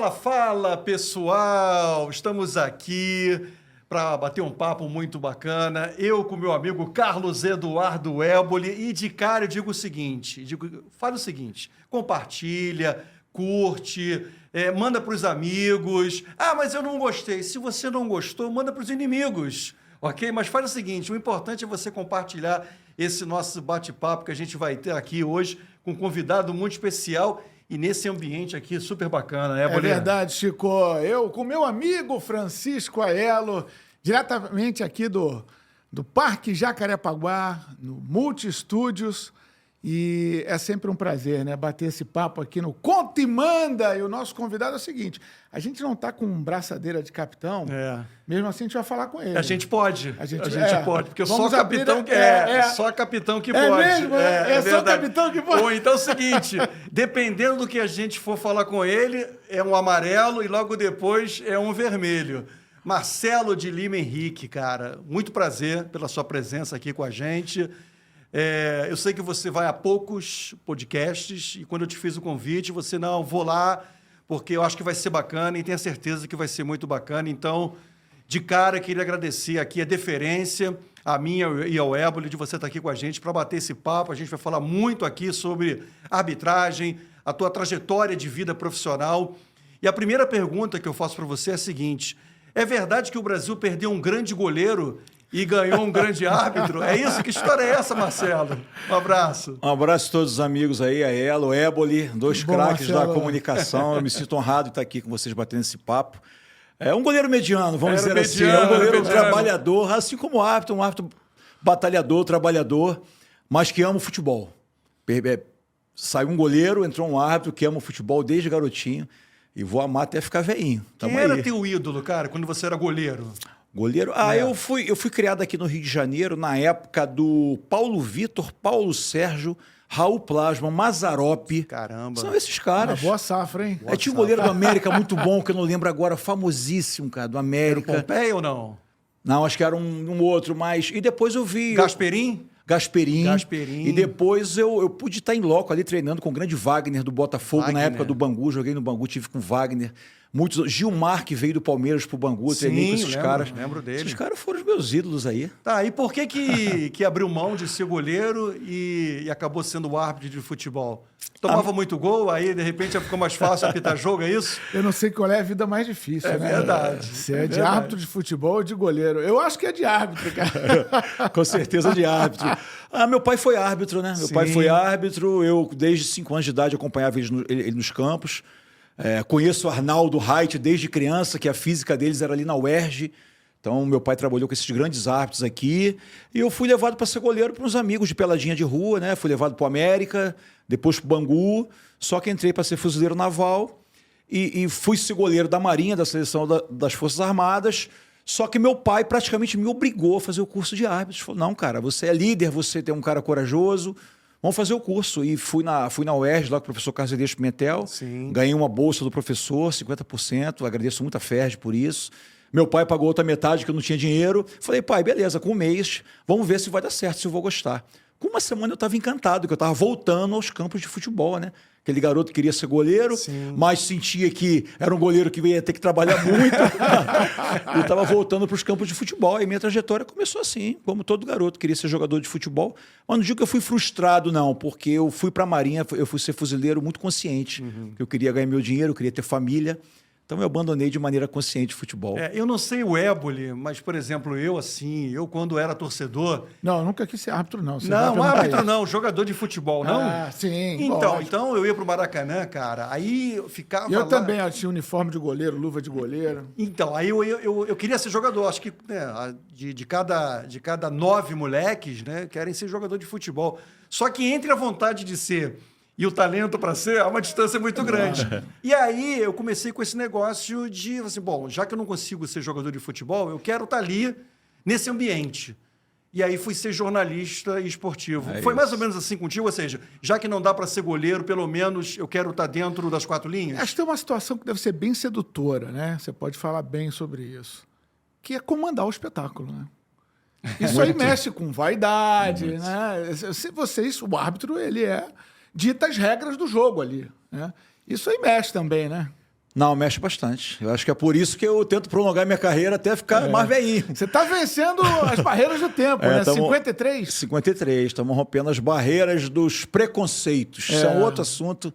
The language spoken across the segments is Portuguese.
Fala, fala, pessoal! Estamos aqui para bater um papo muito bacana. Eu com meu amigo Carlos Eduardo Éboli. E de cara eu digo o seguinte, fala o seguinte, compartilha, curte, manda para os amigos. Ah, mas eu não gostei. Se você não gostou, manda para os inimigos, ok? Mas faz o seguinte, o importante é você compartilhar esse nosso bate-papo que a gente vai ter aqui hoje com um convidado muito especial. E nesse ambiente aqui super bacana, né, Éboli? É verdade, Chico. Eu com meu amigo Francisco Aiello, diretamente aqui do Parque Jacarepaguá, no Multi Estúdios. E é sempre um prazer, né, bater esse papo aqui no Conta e Manda. E o nosso convidado é o seguinte, a gente não está com braçadeira de capitão, mesmo assim a gente vai falar com ele. A gente pode, a gente pode, porque Vamos só capitão só capitão que é pode. Mesmo? É só capitão que pode. Ou então é o seguinte, dependendo do que a gente for falar com ele, é um amarelo e logo depois é um vermelho. Marcelo de Lima Henrique, cara, muito prazer pela sua presença aqui com a gente. Eu sei que você vai a poucos podcasts e quando eu te fiz o convite, você não, vou lá porque eu acho que vai ser bacana e tenho certeza que vai ser muito bacana. Então, de cara, queria agradecer aqui a deferência, a minha e ao Éboli, de você estar aqui com a gente para bater esse papo. A gente vai falar muito aqui sobre arbitragem, a tua trajetória de vida profissional. E a primeira pergunta que eu faço para você é a seguinte: é verdade que o Brasil perdeu um grande goleiro e ganhou um grande árbitro? É isso? Que história é essa, Marcelo? Um abraço. Um abraço a todos os amigos aí, a Aiello, Éboli, dois craques da comunicação. Eu me sinto honrado de estar aqui com vocês batendo esse papo. É um goleiro mediano, vamos dizer assim. É um goleiro trabalhador, assim como o árbitro, um árbitro batalhador, trabalhador, mas que ama o futebol. Saiu um goleiro, entrou um árbitro que ama o futebol desde garotinho e vou amar até ficar velhinho. Quem era teu ídolo, cara, quando você era goleiro? Goleiro? Eu fui criado aqui no Rio de Janeiro na época do Paulo Vitor, Paulo Sérgio, Raul Plasma, Mazzaropi. Caramba. São esses caras. Uma boa safra, hein? Tinha um goleiro do América muito bom, que eu não lembro agora, famosíssimo, cara, do América. Era o Pompeia ou não? Não, acho que era um outro, mas... E depois eu vi... Gasperim. E depois eu pude estar em loco ali treinando com o grande Wagner do Botafogo, na época do Bangu. Joguei no Bangu, tive com o Wagner. Gilmar, que veio do Palmeiras pro Bangu, treinei com esses caras. Lembro dele. Esses caras foram os meus ídolos aí. Tá, e por que abriu mão de ser goleiro e acabou sendo o árbitro de futebol? Tomava muito gol, aí de repente ficou mais fácil apitar jogo, é isso? Eu não sei qual é a vida mais difícil, né? Verdade. Se é de árbitro de futebol ou de goleiro. Eu acho que é de árbitro, cara. Com certeza de árbitro. Meu pai foi árbitro, né? Meu pai foi árbitro, eu desde 5 anos de idade acompanhava ele nos campos. Conheço o Arnaldo Reit desde criança, que a física deles era ali na UERJ. Então, meu pai trabalhou com esses grandes árbitros aqui. E eu fui levado para ser goleiro para uns amigos de peladinha de rua, né? Fui levado para o América, depois para o Bangu. Só que entrei para ser fuzileiro naval e fui ser goleiro da Marinha, da seleção das Forças Armadas. Só que meu pai praticamente me obrigou a fazer o curso de árbitro. Falou, não, cara, você é líder, você é um cara corajoso. Vamos fazer o curso. E fui na UERJ, lá com o professor Carlos Edeixo Pimentel. Sim. Ganhei uma bolsa do professor, 50%. Agradeço muito a FERJ por isso. Meu pai pagou outra metade, que eu não tinha dinheiro. Falei, pai, beleza, com um mês, vamos ver se vai dar certo, se eu vou gostar. Com uma semana eu estava encantado, que eu estava voltando aos campos de futebol, né? Aquele garoto queria ser goleiro, mas sentia que era um goleiro que ia ter que trabalhar muito. E estava voltando para os campos de futebol. E minha trajetória começou assim, como todo garoto queria ser jogador de futebol. Mas não digo que eu fui frustrado, não, porque eu fui para a Marinha, eu fui ser fuzileiro muito consciente. Eu queria ganhar meu dinheiro, eu queria ter família. Então, eu abandonei de maneira consciente o futebol. Eu não sei o Éboli, mas, por exemplo, eu quando era torcedor... Não, eu nunca quis ser árbitro, não. Não, árbitro não, jogador de futebol, não? Sim. Então eu ia pro Maracanã, cara, aí eu ficava eu lá... também, eu tinha uniforme de goleiro, luva de goleiro. Então, aí eu queria ser jogador, acho que de cada 9 moleques, né, querem ser jogador de futebol. Só que entre a vontade de ser... e o talento para ser, há uma distância muito grande. E aí eu comecei com esse negócio de, assim, bom, já que eu não consigo ser jogador de futebol, eu quero estar ali nesse ambiente. E aí fui ser jornalista esportivo. Foi mais ou menos assim contigo? Ou seja, já que não dá para ser goleiro, pelo menos eu quero estar dentro das 4 linhas? Acho que tem uma situação que deve ser bem sedutora, né? Você pode falar bem sobre isso. Que é comandar o espetáculo, né? Isso aí mexe com vaidade, né? O árbitro, ele dita as regras do jogo ali, né? Isso aí mexe também, né? Não, mexe bastante. Eu acho que é por isso que eu tento prolongar minha carreira até ficar mais velhinho. Você tá vencendo as barreiras do tempo, né? 53? 53. Estamos rompendo as barreiras dos preconceitos. Isso é um outro assunto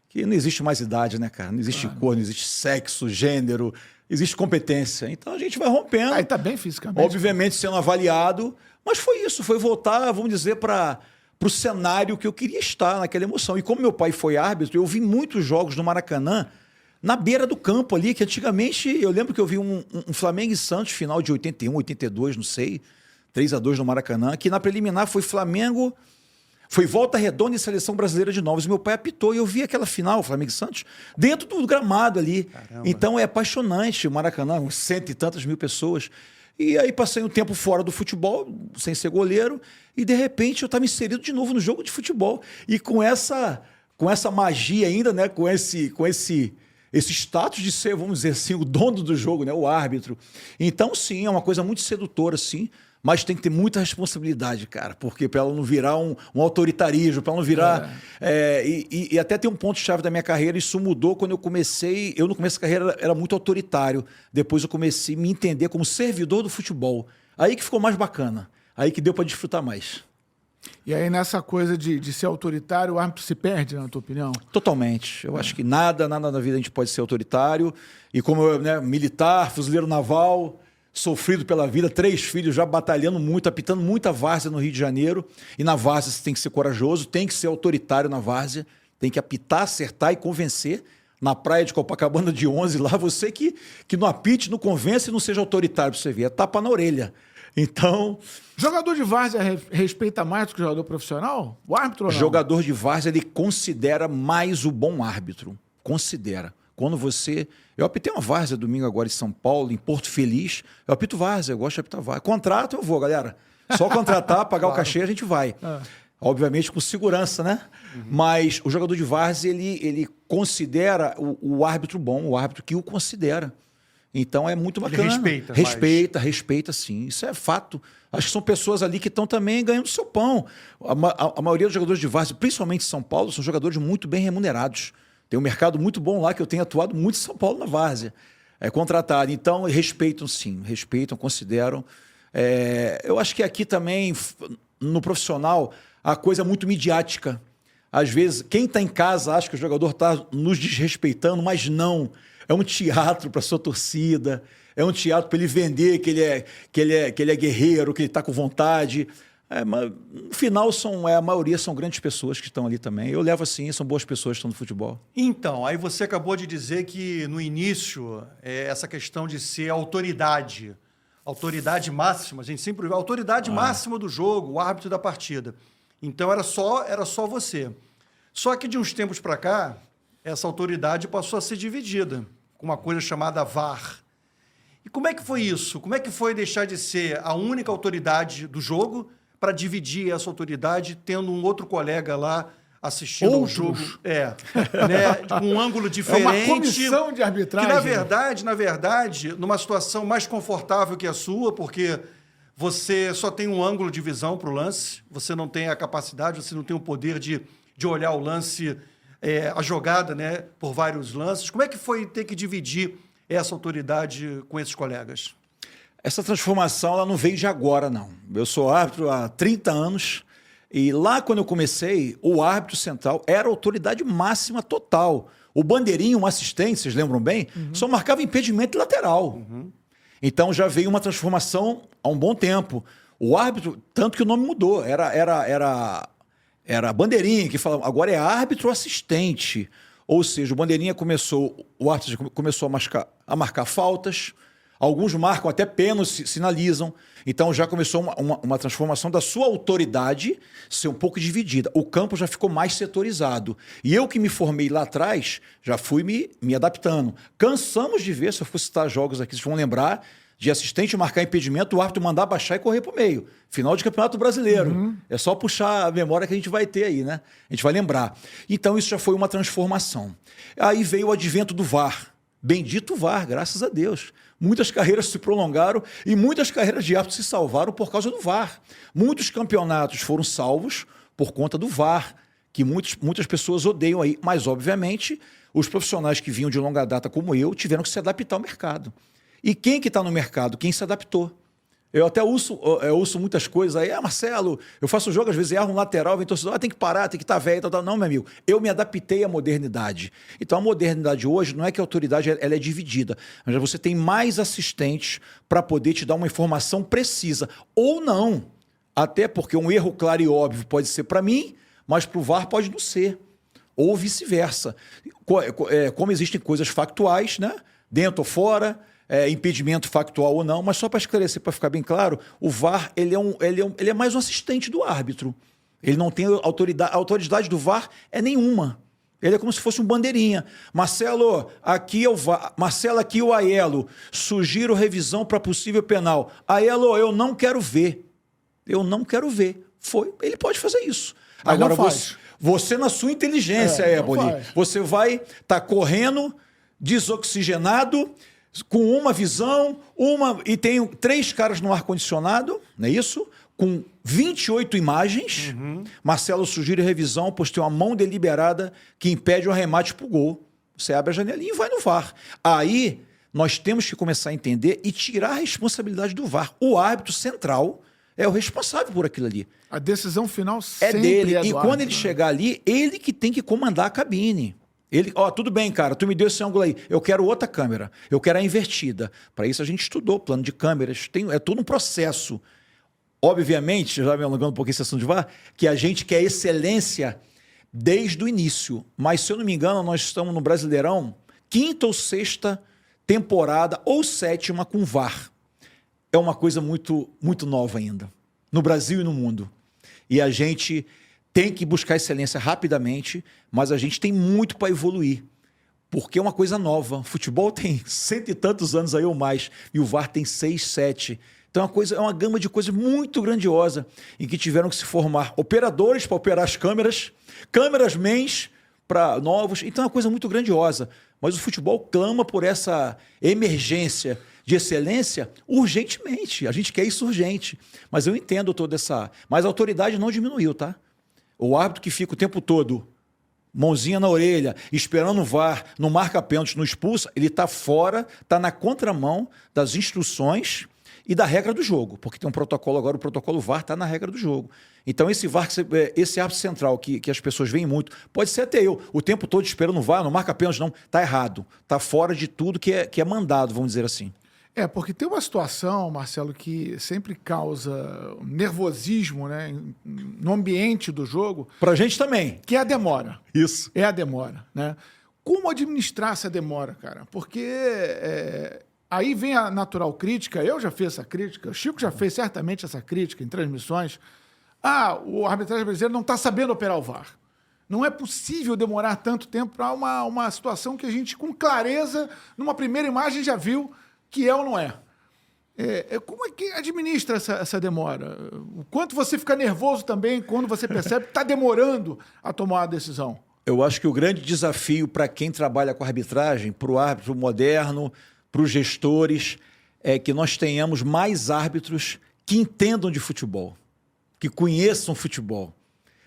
que não existe mais idade, né, cara? Não existe cor, não existe sexo, gênero, existe competência. Então a gente vai rompendo. Aí tá bem fisicamente. Obviamente sendo avaliado. Mas foi isso, foi voltar, vamos dizer, para o cenário que eu queria estar naquela emoção. E como meu pai foi árbitro, eu vi muitos jogos no Maracanã na beira do campo ali, que antigamente eu lembro que eu vi um Flamengo e Santos, final de 81, 82, não sei, 3-2 no Maracanã, que na preliminar foi Flamengo, foi Volta Redonda e Seleção Brasileira de Novos. Meu pai apitou e eu vi aquela final, Flamengo e Santos, dentro do gramado ali. Caramba. Então é apaixonante o Maracanã, uns 100 e tantas mil pessoas. E aí passei um tempo fora do futebol, sem ser goleiro, e de repente eu estava inserido de novo no jogo de futebol. E com essa magia ainda, né, com esse status de ser, vamos dizer assim, o dono do jogo, né? O árbitro. Então, sim, é uma coisa muito sedutora, sim, mas tem que ter muita responsabilidade, cara, porque para ela não virar um autoritarismo, para ela não virar... E até tem um ponto-chave da minha carreira, isso mudou quando eu comecei... Eu, no começo da carreira, era muito autoritário. Depois eu comecei a me entender como servidor do futebol. Aí que ficou mais bacana. Aí que deu para desfrutar mais. E aí, nessa coisa de ser autoritário, o árbitro se perde, na tua opinião? Totalmente. Eu acho que nada na vida a gente pode ser autoritário. E como eu, né, militar, fuzileiro naval, sofrido pela vida, 3 filhos já batalhando muito, apitando muita várzea no Rio de Janeiro. E na várzea você tem que ser corajoso, tem que ser autoritário na várzea, tem que apitar, acertar e convencer. Na praia de Copacabana de 11, lá, você que não apite, não convence e não seja autoritário para você ver. É tapa na orelha. Então... Jogador de várzea respeita mais do que jogador profissional? O árbitro ou não? Jogador de várzea, ele considera mais o bom árbitro. Considera. Quando você... Eu apitei uma várzea domingo agora em São Paulo, em Porto Feliz. Eu apito várzea, eu gosto de apitar várzea. Contrato, eu vou, galera. Só contratar, pagar o cachê, a gente vai. Obviamente com segurança, né? Mas o jogador de várzea, ele considera o árbitro bom, o árbitro que o considera. Então é muito bacana. Ele respeita. Respeita sim. Isso é fato. Acho que são pessoas ali que estão também ganhando seu pão. A maioria dos jogadores de várzea, principalmente em São Paulo, são jogadores muito bem remunerados. Tem um mercado muito bom lá, que eu tenho atuado muito em São Paulo na várzea. É contratado. Então respeitam sim, respeitam, consideram. Eu acho que aqui também, no profissional, a coisa é muito midiática. Às vezes, quem está em casa acha que o jogador está nos desrespeitando, mas não. É um teatro para sua torcida, é um teatro para ele vender que ele é guerreiro, que ele está com vontade. Mas, no final, a maioria são grandes pessoas que estão ali também. Eu levo assim, são boas pessoas que estão no futebol. Então, aí você acabou de dizer que no início, essa questão de ser autoridade máxima, a gente sempre vê a autoridade máxima do jogo, o árbitro da partida. Então era só você. Só que de uns tempos para cá, essa autoridade passou a ser dividida com uma coisa chamada VAR. E como é que foi isso? Como é que foi deixar de ser a única autoridade do jogo para dividir essa autoridade, tendo um outro colega lá assistindo ao jogo? Né, com um ângulo diferente. É uma comissão de arbitragem. Que, na verdade, numa situação mais confortável que a sua, porque você só tem um ângulo de visão para o lance, você não tem a capacidade, você não tem o poder de olhar o lance, a jogada, né, por vários lances. Como é que foi ter que dividir essa autoridade com esses colegas? Essa transformação ela não veio de agora, não. Eu sou árbitro há 30 anos e lá quando eu comecei, o árbitro central era a autoridade máxima total. O bandeirinho, um assistente, vocês lembram bem, só marcava impedimento lateral. Então já veio uma transformação há um bom tempo. O árbitro, tanto que o nome mudou, era bandeirinha, que falava, agora é árbitro assistente. Ou seja, o árbitro começou a marcar faltas, alguns marcam até pênaltis, sinalizam. Então já começou uma transformação da sua autoridade ser um pouco dividida. O campo já ficou mais setorizado. E eu que me formei lá atrás, já fui me adaptando. Cansamos de ver, se eu for citar jogos aqui, vocês vão lembrar, de assistente marcar impedimento, o árbitro mandar baixar e correr para o meio. Final de Campeonato Brasileiro. É só puxar a memória que a gente vai ter aí, né? A gente vai lembrar. Então isso já foi uma transformação. Aí veio o advento do VAR. Bendito VAR, graças a Deus. Muitas carreiras se prolongaram e muitas carreiras de árbitros se salvaram por causa do VAR. Muitos campeonatos foram salvos por conta do VAR, que muitas pessoas odeiam aí. Mas, obviamente, os profissionais que vinham de longa data como eu tiveram que se adaptar ao mercado. E quem que está no mercado? Quem se adaptou. Eu até ouço muitas coisas aí. Marcelo, eu faço jogo, às vezes erro um lateral, vem torcedor, tem que parar, tem que estar velho, tal. Não, meu amigo, eu me adaptei à modernidade. Então a modernidade hoje não é que a autoridade ela é dividida, mas você tem mais assistentes para poder te dar uma informação precisa. Ou não. Até porque um erro claro e óbvio pode ser para mim, mas para o VAR pode não ser. Ou vice-versa. Como existem coisas factuais, né? Dentro ou fora, impedimento factual ou não, mas só para esclarecer, para ficar bem claro, o VAR ele é mais um assistente do árbitro. Ele não tem autoridade. A autoridade do VAR é nenhuma. Ele é como se fosse um bandeirinha. Marcelo, aqui é o VAR. Marcelo, aqui é o Aiello. Sugiro revisão para possível penal. Aiello, eu não quero ver. Eu não quero ver. Ele pode fazer isso. Mas agora não faz. Você na sua inteligência, Éboli, você vai estar correndo, desoxigenado, com uma visão, e tem 3 caras no ar-condicionado, não é isso? Com 28 imagens. Marcelo sugere revisão, pois tem uma mão deliberada que impede o arremate para o gol. Você abre a janelinha e vai no VAR. Aí, nós temos que começar a entender e tirar a responsabilidade do VAR. O árbitro central é o responsável por aquilo ali. A decisão final É sempre dele. é do E quando árbitro, ele chegar ali, ele que tem que comandar a cabine. Ele, tudo bem, cara, tu me deu esse ângulo aí. Eu quero outra câmera. Eu quero a invertida. Para isso a gente estudou plano de câmeras. É todo um processo. Obviamente, já me alongando um pouquinho esse assunto de VAR, que a gente quer excelência desde o início. Mas, se eu não me engano, nós estamos no Brasileirão 5ª ou 6ª temporada ou 7ª com VAR. É uma coisa muito, muito nova ainda. No Brasil e no mundo. E a gente tem que buscar excelência rapidamente, mas a gente tem muito para evoluir, porque é uma coisa nova. O futebol tem 100 e tantos anos aí ou mais, e o VAR tem 6, 7. Então é uma gama de coisas muito grandiosa, em que tiveram que se formar operadores para operar as câmeras, câmeras-mens para novos. Então é uma coisa muito grandiosa. Mas o futebol clama por essa emergência de excelência urgentemente. A gente quer isso urgente. Mas eu entendo toda essa... Mas a autoridade não diminuiu, tá? O árbitro que fica o tempo todo, mãozinha na orelha, esperando o VAR, não marca pênalti, não expulsa, ele está fora, está na contramão das instruções e da regra do jogo. Porque tem um protocolo agora, o protocolo VAR está na regra do jogo. Então esse VAR, esse árbitro central que as pessoas veem muito, pode ser até eu, o tempo todo esperando o VAR, não marca pênalti, não, está errado. Está fora de tudo que é mandado, vamos dizer assim. Porque tem uma situação, Marcelo, que sempre causa nervosismo, né, no ambiente do jogo. Pra gente também. Que é a demora. Isso. É a demora, né? Como administrar essa demora, cara? Porque aí vem a natural crítica, eu já fiz essa crítica, o Chico já fez certamente essa crítica em transmissões. O arbitragem brasileiro não está sabendo operar o VAR. Não é possível demorar tanto tempo para uma situação que a gente, com clareza, numa primeira imagem, já viu que é ou não é. Como é que administra essa demora? O quanto você fica nervoso também quando você percebe que está demorando a tomar a decisão? Eu acho que o grande desafio para quem trabalha com arbitragem, para o árbitro moderno, para os gestores, é que nós tenhamos mais árbitros que entendam de futebol, que conheçam futebol.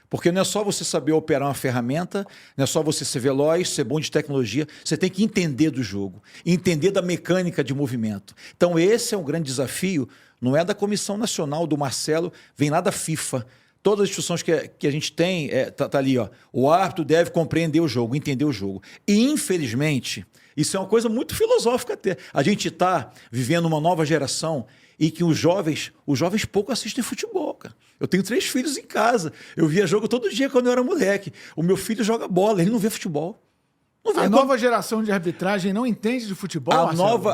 Porque não é só você saber operar uma ferramenta, não é só você ser veloz, ser bom de tecnologia, você tem que entender do jogo, entender da mecânica de movimento. Então esse é um grande desafio, não é da Comissão Nacional, do Marcelo, vem lá da FIFA. Todas as instruções que a gente tem, tá ali, ó, o árbitro deve compreender o jogo, entender o jogo. E infelizmente, isso é uma coisa muito filosófica até. A gente está vivendo uma nova geração e que os jovens pouco assistem futebol, cara. Eu tenho 3 filhos em casa. Eu via jogo todo dia quando eu era moleque. O meu filho joga bola, ele não vê futebol. Não vê. A nova geração de arbitragem não entende de futebol,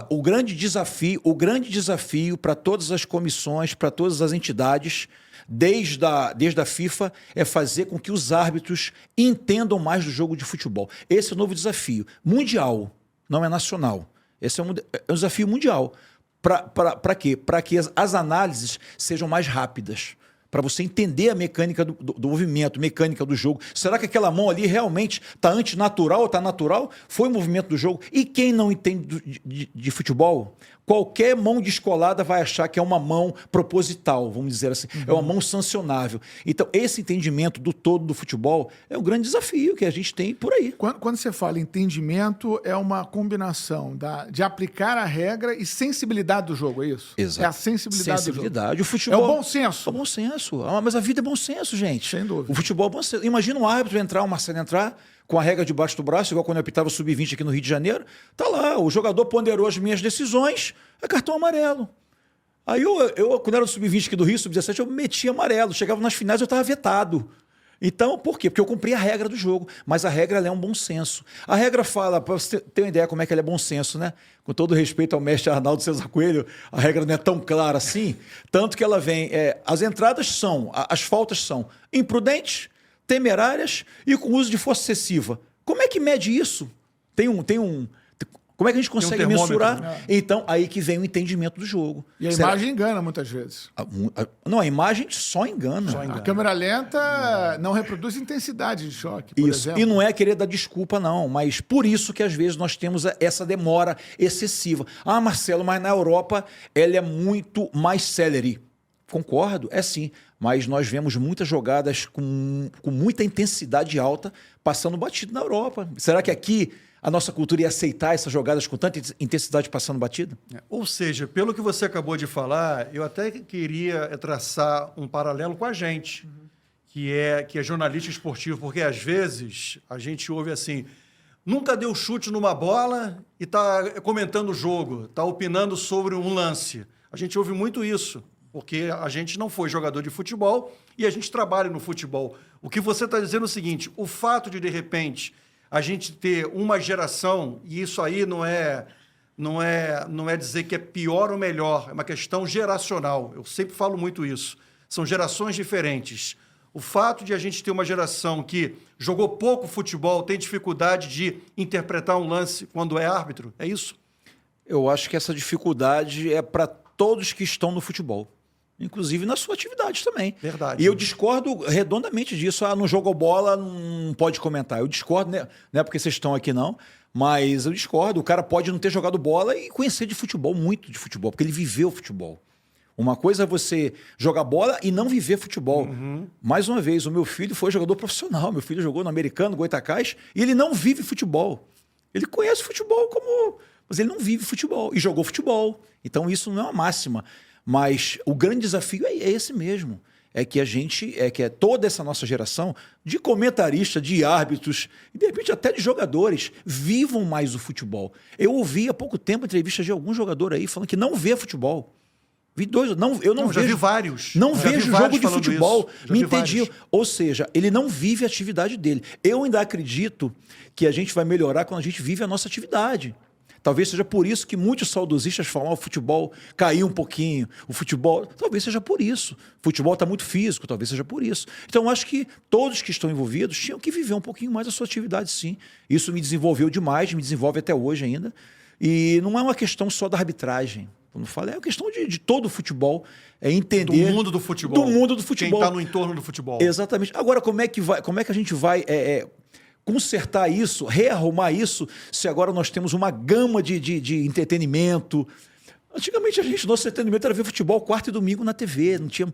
o grande desafio para todas as comissões, para todas as entidades, desde a FIFA, é fazer com que os árbitros entendam mais do jogo de futebol. Esse é o novo desafio. Mundial, não é nacional. Esse é um desafio mundial. Para quê? Para que as análises sejam mais rápidas. para você entender a mecânica do movimento, mecânica do jogo. Será que aquela mão ali realmente está antinatural ou está natural? Foi o movimento do jogo. E quem não entende de futebol, qualquer mão descolada vai achar que é uma mão proposital, vamos dizer assim. É uma mão sancionável. Então, esse entendimento do todo do futebol é um grande desafio que a gente tem por aí. Quando você fala entendimento, é uma combinação de aplicar a regra e sensibilidade do jogo, é isso? Exato. É a sensibilidade do jogo. O futebol, é o bom senso. É o bom senso. Mas a vida é bom senso, gente. Sem dúvida. O futebol é bom senso. Imagina um árbitro entrar, o Marcelo entrar, com a regra debaixo do braço, igual quando eu apitava o Sub-20 aqui no Rio de Janeiro. Tá lá, o jogador ponderou as minhas decisões, é cartão amarelo. Aí eu quando era do Sub-20 aqui do Rio, Sub-17, eu metia amarelo. Chegava nas finais, eu estava vetado. Então, por quê? Porque eu cumpri a regra do jogo. Mas a regra ela é um bom senso. A regra fala, para você ter uma ideia como é que ela é bom senso, né? Com todo respeito ao mestre Arnaldo César Coelho, a regra não é tão clara assim. Tanto que ela vem... as entradas são, as faltas são imprudentes, temerárias e com uso de força excessiva. Como é que mede isso? Como é que a gente consegue mensurar? Né? Então, aí que vem o entendimento do jogo. E a imagem engana muitas vezes. Não, a imagem só engana. A câmera lenta não reproduz intensidade de choque, por exemplo. E não é querer dar desculpa, não. Mas por isso que às vezes nós temos essa demora excessiva. Ah, Marcelo, mas na Europa ela é muito mais célere. Concordo, é sim. Mas nós vemos muitas jogadas com muita intensidade alta passando batido na Europa. Será que aqui a nossa cultura ia aceitar essas jogadas com tanta intensidade passando batido? Ou seja, pelo que você acabou de falar, eu até queria traçar um paralelo com a gente, que é jornalista esportivo, porque às vezes a gente ouve assim, nunca deu chute numa bola e está comentando o jogo, está opinando sobre um lance. A gente ouve muito isso, porque a gente não foi jogador de futebol e a gente trabalha no futebol. O que você está dizendo é o seguinte, o fato de repente, a gente ter uma geração, e isso aí não é dizer que é pior ou melhor, é uma questão geracional. Eu sempre falo muito isso. São gerações diferentes. O fato de a gente ter uma geração que jogou pouco futebol, tem dificuldade de interpretar um lance quando é árbitro, é isso? Eu acho que essa dificuldade é para todos que estão no futebol. Inclusive na sua atividade também. Verdade. E eu discordo redondamente disso. Não jogou bola, não pode comentar. Eu discordo, né? Não é porque vocês estão aqui, não. Mas eu discordo. O cara pode não ter jogado bola e conhecer de futebol, muito de futebol, porque ele viveu futebol. Uma coisa é você jogar bola e não viver futebol. Mais uma vez, o meu filho foi jogador profissional. Meu filho jogou no Americano, Goitacás, e ele não vive futebol. Ele conhece futebol mas ele não vive futebol. E jogou futebol. Então isso não é uma máxima. Mas o grande desafio é esse mesmo. É que toda essa nossa geração de comentaristas, de árbitros, e de repente até de jogadores, vivam mais o futebol. Eu ouvi há pouco tempo entrevistas de algum jogador aí falando que não vê futebol. Vi dois, eu não vejo. Já vi vários. Não vejo jogo de futebol. Me entendi. Ou seja, ele não vive a atividade dele. Eu ainda acredito que a gente vai melhorar quando a gente vive a nossa atividade. Talvez seja por isso que muitos saudosistas falam: o futebol caiu um pouquinho, o futebol... Talvez seja por isso. O futebol está muito físico, talvez seja por isso. Então, eu acho que todos que estão envolvidos tinham que viver um pouquinho mais a sua atividade, sim. Isso me desenvolveu demais, me desenvolve até hoje ainda. E não é uma questão só da arbitragem. Como eu falei, é uma questão de todo o futebol, entender... Do mundo do futebol. Do mundo do futebol. Quem está no entorno do futebol. Exatamente. Agora, como é que a gente vai... consertar isso, rearrumar isso, se agora nós temos uma gama de entretenimento. Antigamente, nosso entretenimento era ver futebol quarta e domingo na TV, não tinha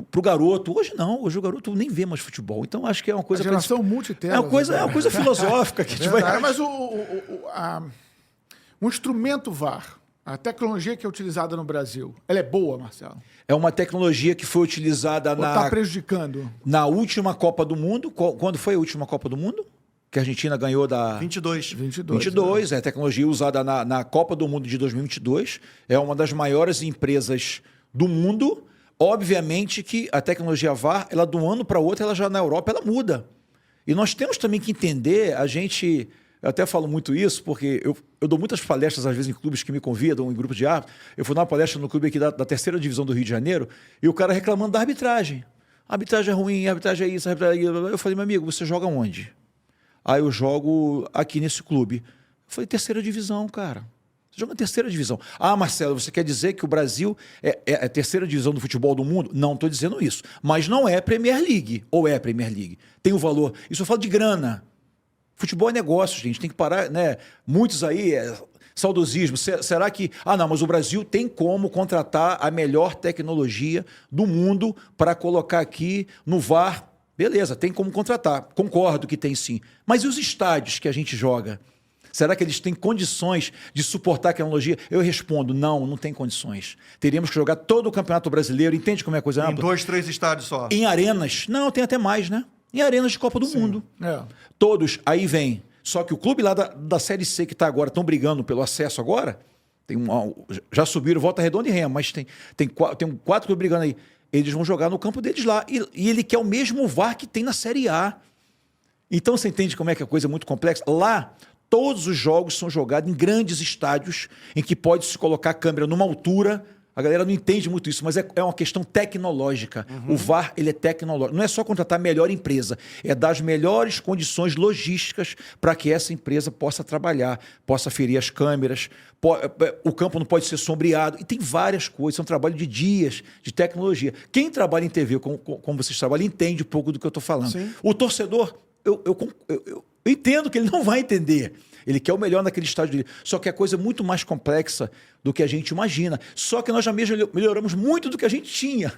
pro garoto. Hoje não, hoje o garoto nem vê mais futebol. Então, acho que é uma coisa... A geração multitela. É uma coisa filosófica que a gente vai... Mas o instrumento VAR, a tecnologia que é utilizada no Brasil, ela é boa, Marcelo? É uma tecnologia que foi utilizada ou está prejudicando? Na última Copa do Mundo. Quando foi a última Copa do Mundo? Que a Argentina ganhou da... 22. 22, é a tecnologia usada na Copa do Mundo de 2022. É uma das maiores empresas do mundo. Obviamente que a tecnologia VAR, ela de um ano para outro, ela já na Europa, ela muda. E nós temos também que entender, eu até falo muito isso, porque eu dou muitas palestras, às vezes, em clubes que me convidam, em grupos de árbitros. Eu fui dar uma palestra no clube aqui da terceira divisão do Rio de Janeiro, e o cara reclamando da arbitragem. A arbitragem é ruim, a arbitragem é isso, a arbitragem é isso. Eu falei: meu amigo, você joga onde? Aí eu jogo aqui nesse clube. Eu falei: terceira divisão, cara. Você joga na terceira divisão. Ah, Marcelo, você quer dizer que o Brasil é a terceira divisão do futebol do mundo? Não estou dizendo isso. Mas não é Premier League. Ou é Premier League? Tem o valor. Isso eu falo de grana. Futebol é negócio, gente. Tem que parar, né? Muitos aí, saudosismo. Será que... Ah, não, mas o Brasil tem como contratar a melhor tecnologia do mundo para colocar aqui no VAR. Beleza, tem como contratar. Concordo que tem sim. Mas e os estádios que a gente joga? Será que eles têm condições de suportar a tecnologia? Eu respondo, não tem condições. Teríamos que jogar todo o Campeonato Brasileiro. Entende como é a coisa? Em 2, 3 estádios só. Em arenas. Não, tem até mais, né? Em arenas de Copa do Mundo. Todos. Aí vem. Só que o clube lá da Série C que está agora, estão brigando pelo acesso agora, já subiram Volta Redonda e Remo, mas tem 4 clubes brigando aí. Eles vão jogar no campo deles lá. E ele quer o mesmo VAR que tem na Série A. Então você entende como é que a coisa é muito complexa? Lá... Todos os jogos são jogados em grandes estádios em que pode se colocar a câmera numa altura. A galera não entende muito isso, mas é uma questão tecnológica. O VAR, ele é tecnológico. Não é só contratar a melhor empresa, é dar as melhores condições logísticas para que essa empresa possa trabalhar, possa ferir as câmeras, o campo não pode ser sombreado. E tem várias coisas, é um trabalho de dias, de tecnologia. Quem trabalha em TV, como vocês trabalham, entende um pouco do que eu estou falando. Sim. O torcedor, eu entendo que ele não vai entender. Ele quer o melhor naquele estádio dele. Só que a coisa é muito mais complexa do que a gente imagina. Só que nós já mesmo melhoramos muito do que a gente tinha.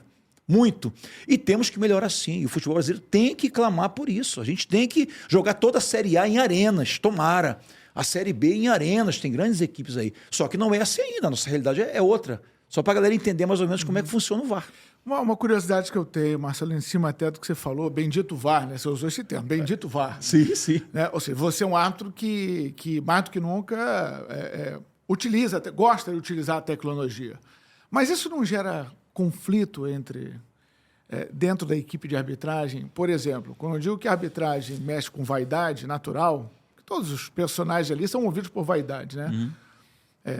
Muito. E temos que melhorar sim. E o futebol brasileiro tem que clamar por isso. A gente tem que jogar toda a Série A em arenas. Tomara. A Série B em arenas. Tem grandes equipes aí. Só que não é assim ainda. A nossa realidade é outra. Só para a galera entender mais ou menos como é que funciona o VAR. Uma curiosidade que eu tenho, Marcelo, em cima até do que você falou, bendito VAR, né? Você usou esse termo, bendito VAR. Sim, sim. Né? Ou seja, você é um árbitro que mais do que nunca gosta de utilizar a tecnologia. Mas isso não gera conflito dentro da equipe de arbitragem? Por exemplo, quando eu digo que a arbitragem mexe com vaidade natural, todos os personagens ali são movidos por vaidade, né? Uhum.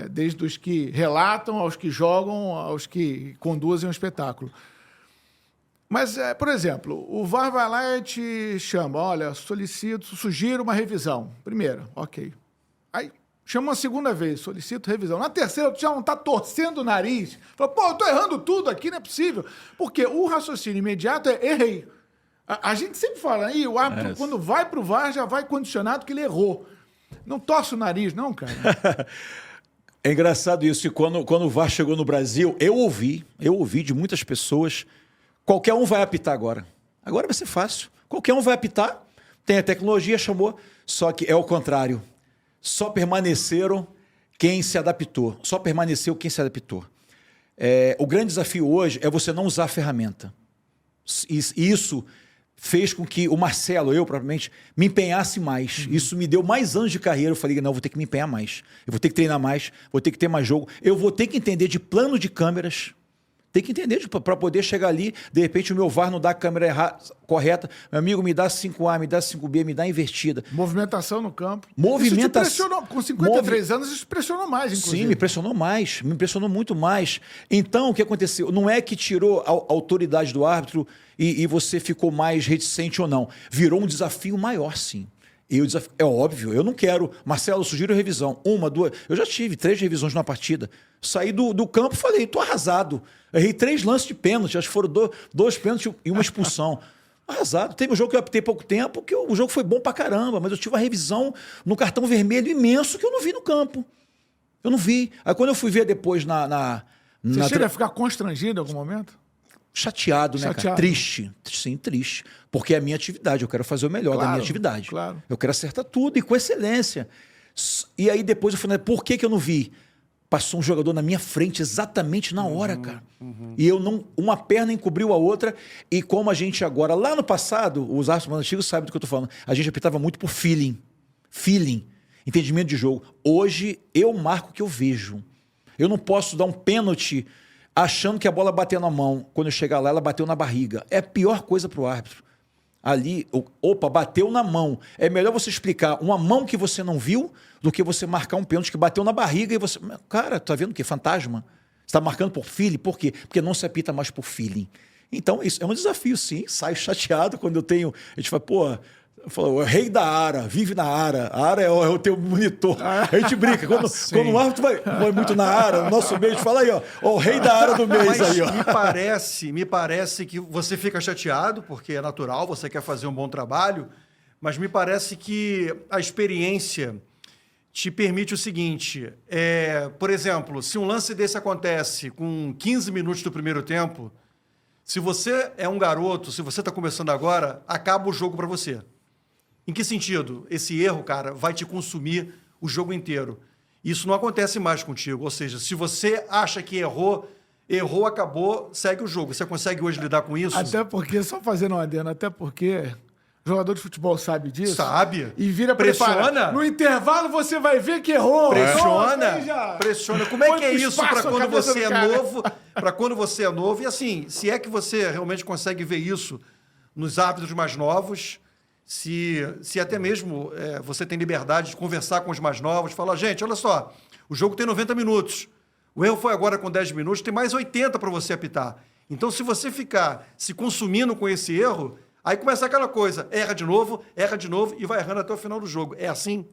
Desde os que relatam, aos que jogam, aos que conduzem o espetáculo. Mas, por exemplo, o VAR vai lá e te chama, olha, sugiro uma revisão. Primeira, ok. Aí chama uma segunda vez, solicito revisão. Na terceira, tu já não está torcendo o nariz. Fala, pô, eu estou errando tudo aqui, não é possível. Porque o raciocínio imediato é errei. A gente sempre fala, aí o árbitro, quando vai para o VAR, já vai condicionado que ele errou. Não torce o nariz, não, cara. É engraçado isso, que quando o VAR chegou no Brasil, eu ouvi de muitas pessoas, qualquer um vai apitar agora. Agora vai ser fácil. Qualquer um vai apitar, tem a tecnologia, chamou, só que é o contrário. Só permaneceram quem se adaptou. Só permaneceu quem se adaptou. O grande desafio hoje é você não usar a ferramenta. Isso fez com que o Marcelo, eu provavelmente, me empenhasse mais. Isso me deu mais anos de carreira. Eu falei, não, eu vou ter que me empenhar mais. Eu vou ter que treinar mais, vou ter que ter mais jogo. Eu vou ter que entender de plano de câmeras. Tem que entender para poder chegar ali. De repente, o meu VAR não dá a câmera correta. Meu amigo, me dá 5A, me dá 5B, me dá invertida. Movimentação no campo. Movimentação. Isso te pressionou. Com 53 anos, isso te pressionou mais, inclusive. Sim, me pressionou mais. Me pressionou muito mais. Então, o que aconteceu? Não é que tirou a autoridade do árbitro e você ficou mais reticente ou não. Virou um desafio maior, sim. É óbvio, eu não quero. Marcelo, sugiro revisão. 1, 2. Eu já tive 3 revisões numa partida. Saí do campo e falei, tô arrasado. Errei 3 lances de pênalti, acho que foram 2 pênaltis e uma expulsão. Arrasado. Teve um jogo que eu apitei pouco tempo, que o jogo foi bom pra caramba, mas eu tive uma revisão no cartão vermelho imenso que eu não vi no campo. Eu não vi. Aí quando eu fui ver depois Você chega a ficar constrangido em algum momento? Chateado, né, cara? Triste. Sim, triste. Porque é a minha atividade, eu quero fazer o melhor da minha atividade. Claro. Eu quero acertar tudo e com excelência. E aí depois eu falei, por que eu não vi? Passou um jogador na minha frente exatamente na hora, cara. E eu não... Uma perna encobriu a outra. E como a gente agora... Lá no passado, os árbitros mais antigos sabem do que eu tô falando. A gente apitava muito por feeling. Feeling. Entendimento de jogo. Hoje, eu marco o que eu vejo. Eu não posso dar um pênalti achando que a bola bateu na mão. Quando eu chegar lá, ela bateu na barriga. É a pior coisa pro árbitro. Ali, opa, bateu na mão. É melhor você explicar uma mão que você não viu do que você marcar um pênalti que bateu na barriga e você... Cara, tá vendo o quê? Fantasma? Você está marcando por feeling? Por quê? Porque não se apita mais por feeling. Então, isso é um desafio, sim. Saio chateado quando eu tenho... A gente fala, pô, Falou, o rei da Ara, vive na Ara. A Ara é o teu monitor. A gente brinca. Quando o árbitro vai muito na Ara, no nosso meio, a gente fala aí, ó, o rei da Ara do mês. Mas aí, ó. me parece que você fica chateado, porque é natural, você quer fazer um bom trabalho, mas me parece que a experiência te permite o seguinte, por exemplo, se um lance desse acontece com 15 minutos do primeiro tempo, se você é um garoto, se você está começando agora, acaba o jogo para você. Em que sentido? Esse erro, cara, vai te consumir o jogo inteiro. Isso não acontece mais contigo. Ou seja, se você acha que errou, acabou, segue o jogo. Você consegue hoje lidar com isso? Até porque, só fazendo um adendo, até porque jogador de futebol sabe disso. Sabe. E vira pressiona. Prepara. No intervalo você vai ver que errou. Pressiona. Como é que é isso para quando você é novo? Para quando você é novo. E assim, se é que você realmente consegue ver isso nos árbitros mais novos, se até mesmo você tem liberdade de conversar com os mais novos, falar, gente, olha só, o jogo tem 90 minutos. O erro foi agora com 10 minutos, tem mais 80 para você apitar. Então, se você ficar se consumindo com esse erro, aí começa aquela coisa, erra de novo e vai errando até o final do jogo. É assim?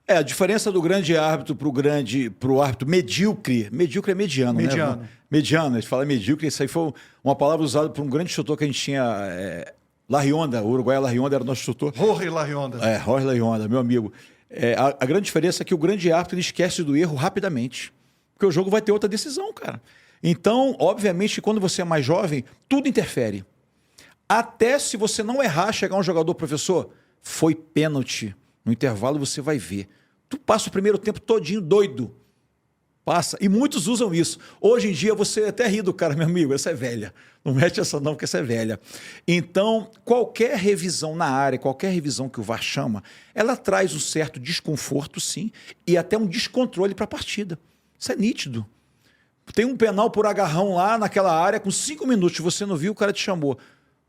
A diferença do grande árbitro pro árbitro medíocre é mediano, Mediano. né? Mediano, a gente fala medíocre, isso aí foi uma palavra usada por um grande instrutor que a gente tinha, Larrionda, o Uruguai Larrionda era nosso instrutor. Jorge Larrionda. Jorge Larrionda, meu amigo. A grande diferença é que o grande árbitro ele esquece do erro rapidamente, porque o jogo vai ter outra decisão, cara. Então, obviamente, quando você é mais jovem, tudo interfere. Até se você não errar, chegar um jogador, professor, foi pênalti. No intervalo você vai ver. Tu passa o primeiro tempo todinho doido. Passa. E muitos usam isso. Hoje em dia você até ri do cara, meu amigo, essa é velha. Não mete essa não, porque essa é velha. Então, qualquer revisão na área, qualquer revisão que o VAR chama, ela traz um certo desconforto, sim, e até um descontrole para a partida. Isso é nítido. Tem um penal por agarrão lá naquela área, com 5 minutos, você não viu, o cara te chamou.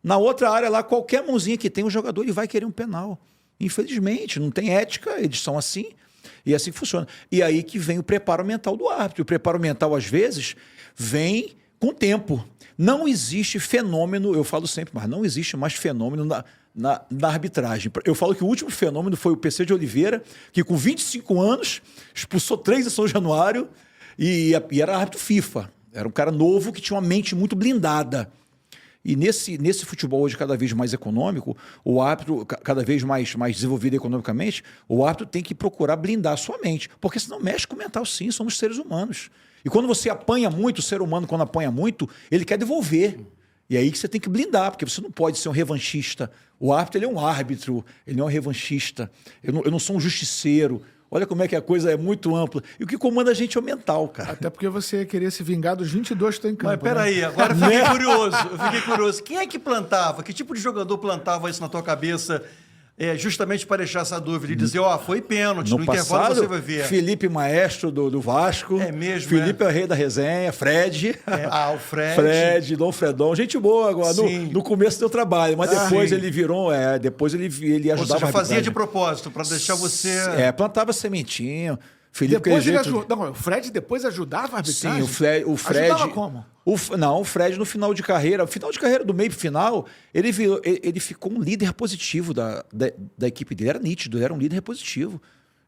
Na outra área lá, qualquer mãozinha que tem, o jogador ele vai querer um penal. Infelizmente, não tem ética, eles são assim, e é assim que funciona. E aí que vem o preparo mental do árbitro. O preparo mental, às vezes, vem com o tempo. Não existe fenômeno, eu falo sempre, mas não existe mais fenômeno na arbitragem. Eu falo que o último fenômeno foi o PC de Oliveira, que com 25 anos expulsou 3 em São Januário e era árbitro FIFA. Era um cara novo que tinha uma mente muito blindada. E nesse futebol hoje cada vez mais econômico, o árbitro cada vez mais desenvolvido economicamente, o árbitro tem que procurar blindar a sua mente, porque senão mexe com o mental sim, somos seres humanos. E quando você apanha muito, o ser humano quando apanha muito, ele quer devolver. E aí que você tem que blindar, porque você não pode ser um revanchista. O árbitro ele é um árbitro, ele não é um revanchista. Eu não sou um justiceiro. Olha como é que a coisa é muito ampla. E o que comanda a gente é o mental, cara. Até porque você queria se vingar dos 22 que estão em campo. Mas peraí, agora eu fiquei curioso. Quem é que plantava? Que tipo de jogador plantava isso na tua cabeça justamente para deixar essa dúvida e dizer, foi pênalti, no intervalo você vai ver. Felipe Maestro do Vasco. É mesmo, Felipe é o rei da resenha, Fred. O Fred. Fred, Dom Fredon. Gente boa agora. No começo deu trabalho, mas depois ele virou, depois ele ajudava. Ou seja, fazia de propósito, para deixar você... plantava sementinho. Felipe depois ele Não, o Fred depois ajudava a arbitragem? Sim, o Fred... Ajudava como? O Fred no final de carreira, do meio pro final, ele ficou um líder positivo da equipe dele. Era nítido, ele era um líder positivo.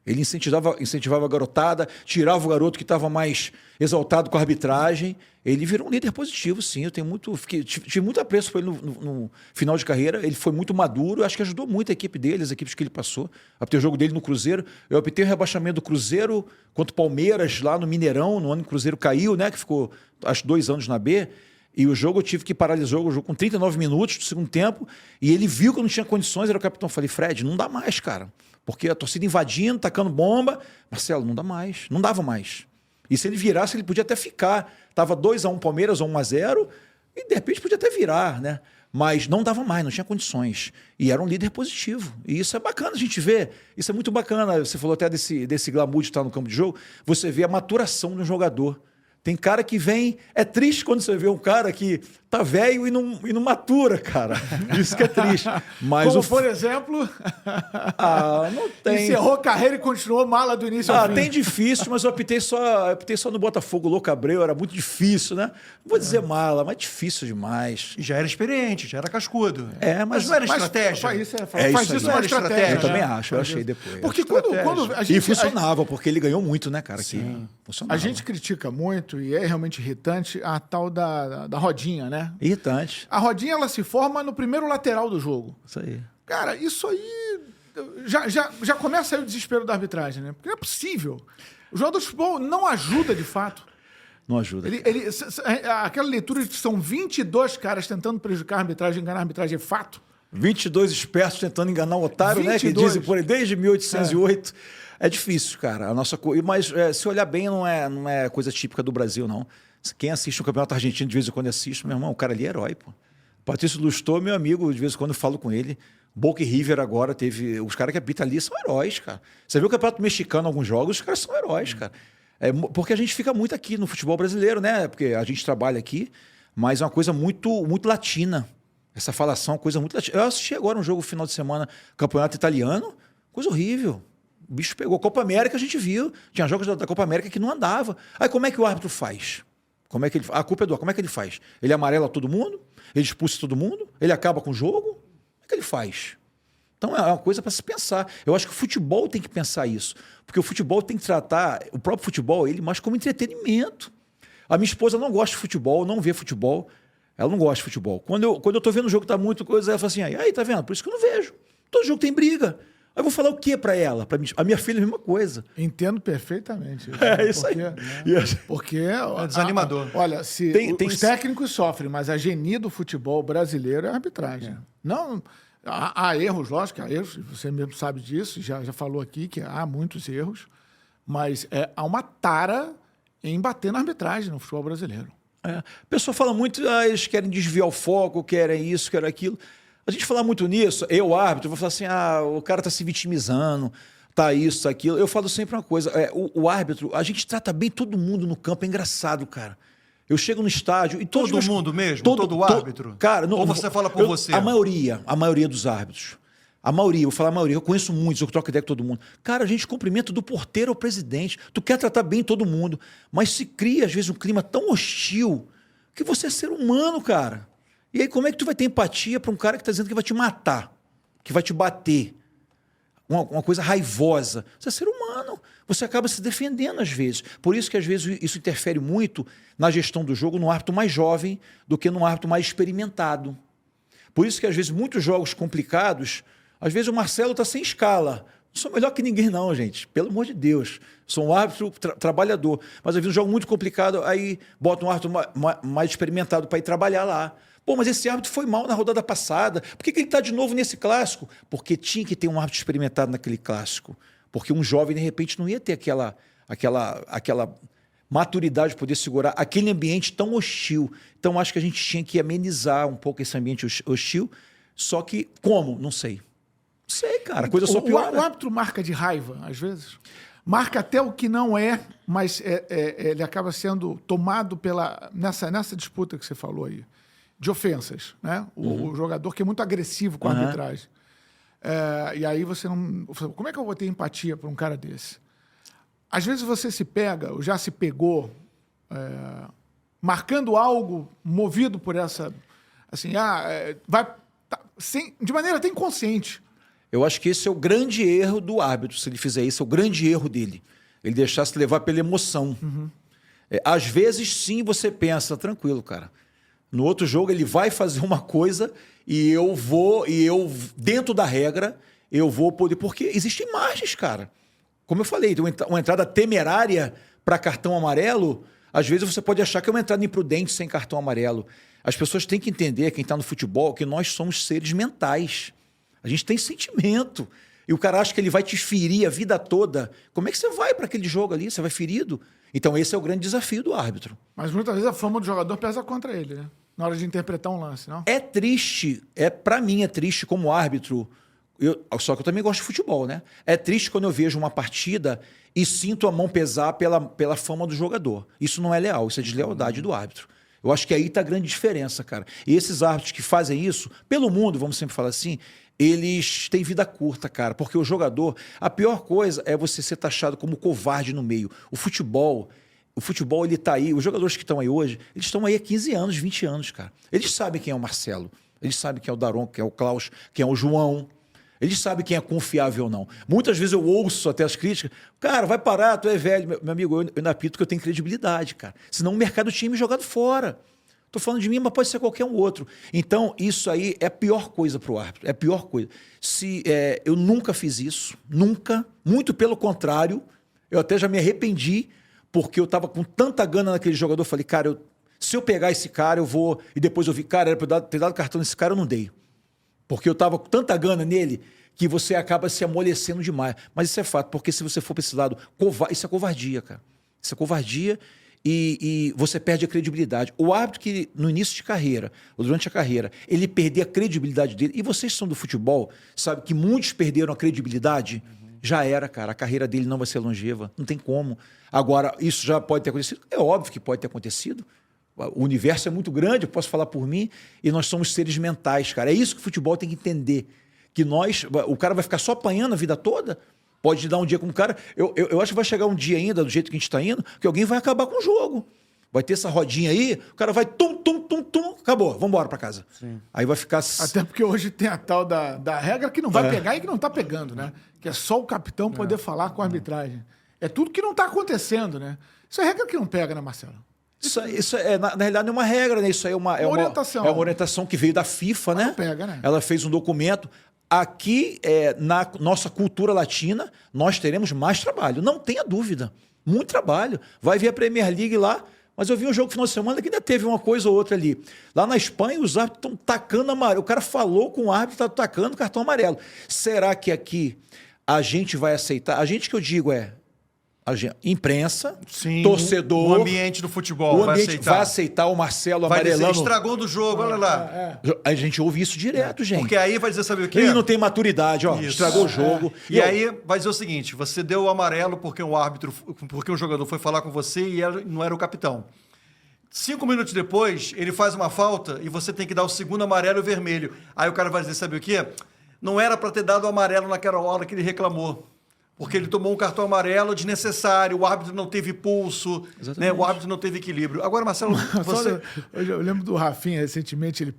Ele incentivava a garotada, tirava o garoto que estava mais exaltado com a arbitragem. Ele virou um líder positivo, sim. Eu tive muito apreço por ele no final de carreira. Ele foi muito maduro. Eu acho que ajudou muito a equipe dele, as equipes que ele passou. Apitei o jogo dele no Cruzeiro. Eu apitei o rebaixamento do Cruzeiro contra o Palmeiras, lá no Mineirão, no ano que o Cruzeiro caiu, né? Que ficou, acho, 2 anos na B. E o jogo eu tive que paralisar o jogo com 39 minutos do segundo tempo. E ele viu que eu não tinha condições. Era o capitão. Eu falei, Fred, não dá mais, cara. Porque a torcida invadindo, tacando bomba. Marcelo, não dá mais. Não dava mais. E se ele virasse, ele podia até ficar. Estava 2-1 Palmeiras ou 1-0. E de repente podia até virar, né? Mas não dava mais, não tinha condições. E era um líder positivo. E isso é bacana a gente ver. Isso é muito bacana. Você falou até desse glamour de estar no campo de jogo. Você vê a maturação do jogador. Tem cara que vem... É triste quando você vê um cara que tá velho e não matura, cara. Isso que é triste. Mas Como, por exemplo, não tem. encerrou a carreira e continuou mala do início ao fim. Tem difícil, mas eu optei só no Botafogo. Louco Abreu era muito difícil, né? Não vou dizer mala, mas difícil demais. E já era experiente, já era cascudo. Mas não era estratégia. Faz isso, isso isso aí. uma estratégia. Eu também acho, eu achei depois. Porque quando a gente... E funcionava, porque ele ganhou muito, né, cara? Funcionava. A gente critica muito, e é realmente irritante, a tal da rodinha, né? Irritante. A rodinha, ela se forma no primeiro lateral do jogo. Isso aí. Cara, isso aí... Já começa aí o desespero da arbitragem, né? Porque não é possível. O jogador de futebol não ajuda, de fato. Não ajuda. Aquela leitura de que são 22 caras tentando prejudicar a arbitragem, enganar a arbitragem é fato. 22 espertos tentando enganar o otário, 22. né? Que dizem por aí, desde 1808. É difícil, cara. A nossa mas se olhar bem, não é coisa típica do Brasil, não. Quem assiste o Campeonato Argentino, de vez em quando assiste, meu irmão, o cara ali é herói, pô. Patrício Lustô, meu amigo, de vez em quando eu falo com ele. Boca e River agora teve... Os caras que apitam ali são heróis, cara. Você viu o Campeonato Mexicano, alguns jogos, os caras são heróis, cara. Porque a gente fica muito aqui no futebol brasileiro, né? Porque a gente trabalha aqui, mas é uma coisa muito, muito latina. Essa falação é uma coisa muito latina. Eu assisti agora um jogo final de semana, Campeonato Italiano, coisa horrível. O bicho pegou. Copa América a gente viu. Tinha jogos da Copa América que não andava. Aí como é que o árbitro faz? A culpa é do árbitro. Como é que ele faz? Ele amarela todo mundo? Ele expulsa todo mundo? Ele acaba com o jogo? Como é que ele faz? Então é uma coisa para se pensar. Eu acho que o futebol tem que pensar isso. Porque o futebol tem que tratar o próprio futebol ele mais como entretenimento. A minha esposa não gosta de futebol, não vê futebol. Ela não gosta de futebol. Quando eu tô vendo o jogo que tá muito coisa, ela fala assim, aí, tá vendo? Por isso que eu não vejo. Todo jogo tem briga. Aí eu vou falar o que para ela? A minha filha é a mesma coisa. Entendo perfeitamente. É isso aí. Porque é desanimador. Olha, os técnicos sofrem, mas a genia do futebol brasileiro é a arbitragem. Não, há erros, lógico, há erros. Você mesmo sabe disso, já falou aqui que há muitos erros, mas há uma tara em bater na arbitragem no futebol brasileiro. A pessoa fala muito, eles querem desviar o foco, querem isso, querem aquilo. A gente falar muito nisso, eu, árbitro, vou falar assim, o cara está se vitimizando, tá isso, tá aquilo. Eu falo sempre uma coisa, o árbitro, a gente trata bem todo mundo no campo, é engraçado, cara. Eu chego no estádio e todo mundo mesmo? Todo árbitro? Cara, ou você fala por você? A maioria dos árbitros. A maioria, eu vou falar a maioria, eu conheço muitos, eu troco ideia com todo mundo. Cara, a gente cumprimenta do porteiro ao presidente. Tu quer tratar bem todo mundo, mas se cria, às vezes, um clima tão hostil que você é ser humano, cara. E aí, como é que tu vai ter empatia para um cara que está dizendo que vai te matar, que vai te bater? Uma coisa raivosa. Você é ser humano. Você acaba se defendendo às vezes. Por isso que às vezes isso interfere muito na gestão do jogo no árbitro mais jovem do que no árbitro mais experimentado. Por isso que às vezes muitos jogos complicados, às vezes o Marcelo está sem escala. Não sou melhor que ninguém não, gente. Pelo amor de Deus. Sou um árbitro trabalhador. Mas às vezes um jogo muito complicado, aí bota um árbitro mais experimentado para ir trabalhar lá. Pô, mas esse árbitro foi mal na rodada passada. Por que ele está de novo nesse clássico? Porque tinha que ter um árbitro experimentado naquele clássico. Porque um jovem, de repente, não ia ter aquela maturidade de poder segurar aquele ambiente tão hostil. Então, acho que a gente tinha que amenizar um pouco esse ambiente hostil. Só que, como? Não sei. Não sei, cara. A coisa só piora. O árbitro marca de raiva, às vezes. Marca até o que não é, mas ele acaba sendo tomado nessa disputa que você falou aí. De ofensas, né? O jogador que é muito agressivo com a arbitragem. E aí você não... Como é que eu vou ter empatia para um cara desse? Às vezes você se pega, ou já se pegou, marcando algo movido por essa... Assim, de maneira até inconsciente. Eu acho que esse é o grande erro do árbitro. Se ele fizer isso, é o grande erro dele. Ele deixar se levar pela emoção. Às vezes, sim, você pensa, tranquilo, cara. No outro jogo, ele vai fazer uma coisa e eu, dentro da regra, eu vou poder... Porque existem margens, cara. Como eu falei, uma entrada temerária para cartão amarelo, às vezes você pode achar que é uma entrada imprudente sem cartão amarelo. As pessoas têm que entender, quem está no futebol, que nós somos seres mentais. A gente tem sentimento. E o cara acha que ele vai te ferir a vida toda. Como é que você vai para aquele jogo ali? Você vai ferido? Então esse é o grande desafio do árbitro. Mas muitas vezes a fama do jogador pesa contra ele, né? Na hora de interpretar um lance, não? É triste. Para mim é triste como árbitro. Só que eu também gosto de futebol, né? É triste quando eu vejo uma partida e sinto a mão pesar pela fama do jogador. Isso não é leal, isso é deslealdade do árbitro. Eu acho que aí está a grande diferença, cara. E esses árbitros que fazem isso, pelo mundo, vamos sempre falar assim, eles têm vida curta, cara. Porque o jogador, a pior coisa é você ser taxado como covarde no meio. O futebol, ele tá aí, os jogadores que estão aí hoje, eles estão aí há 15 anos, 20 anos, cara. Eles sabem quem é o Marcelo, eles sabem quem é o Daron, quem é o Klaus, quem é o João. Eles sabem quem é confiável ou não. Muitas vezes eu ouço até as críticas. Cara, vai parar, tu é velho. Meu amigo, eu ainda apito que eu tenho credibilidade, cara. Senão o mercado tinha me jogado fora. Tô falando de mim, mas pode ser qualquer um outro. Então, isso aí é a pior coisa pro árbitro. É a pior coisa. Eu nunca fiz isso. Nunca. Muito pelo contrário. Eu até já me arrependi, porque eu tava com tanta gana naquele jogador. Eu falei, cara, se eu pegar esse cara, eu vou... E depois eu vi, cara, era pra eu ter dado cartão nesse cara, eu não dei. Porque eu tava com tanta gana nele que você acaba se amolecendo demais. Mas isso é fato, porque se você for para esse lado, isso é covardia, cara. Isso é covardia e você perde a credibilidade. O árbitro que no início de carreira, ou durante a carreira, ele perder a credibilidade dele, e vocês são do futebol, sabe que muitos perderam a credibilidade, já era, cara. A carreira dele não vai ser longeva, não tem como. Agora, isso já pode ter acontecido? É óbvio que pode ter acontecido. O universo é muito grande, eu posso falar por mim, e nós somos seres mentais, cara. É isso que o futebol tem que entender. Que o cara vai ficar só apanhando a vida toda? Pode dar um dia com o cara. Eu acho que vai chegar um dia ainda, do jeito que a gente está indo, que alguém vai acabar com o jogo. Vai ter essa rodinha aí, o cara vai tum, acabou, vamos embora para casa. Sim. Aí vai ficar... Até porque hoje tem a tal da regra que não vai pegar e que não está pegando, né? Que é só o capitão poder falar com a arbitragem. É tudo que não está acontecendo, né? Isso é regra que não pega, né, Marcelo? Isso na realidade não é uma regra, né? Isso aí é uma orientação. É uma orientação que veio da FIFA, né? Não pega, né? Ela fez um documento. Aqui, na nossa cultura latina, nós teremos mais trabalho. Não tenha dúvida. Muito trabalho. Vai vir a Premier League lá, mas eu vi um jogo no final de semana que ainda teve uma coisa ou outra ali. Lá na Espanha, os árbitros estão tacando amarelo. O cara falou com o árbitro, está tacando cartão amarelo. Será que aqui a gente vai aceitar? A gente que eu digo imprensa, sim, torcedor... O ambiente do futebol vai aceitar o Marcelo amarelando... Dizer, estragou do jogo, olha lá. A gente ouve isso direto, gente. Porque aí vai dizer, sabe o quê? Ele não tem maturidade, ó, isso. Estragou o jogo. E aí vai dizer o seguinte, você deu o amarelo porque um jogador foi falar com você e não era o capitão. 5 minutos depois, ele faz uma falta e você tem que dar o segundo amarelo e o vermelho. Aí o cara vai dizer, sabe o quê? Não era para ter dado o amarelo naquela hora que ele reclamou. Porque ele tomou um cartão amarelo desnecessário, o árbitro não teve pulso, né? O árbitro não teve equilíbrio. Agora, Marcelo, você... Eu lembro do Rafinha, recentemente, ele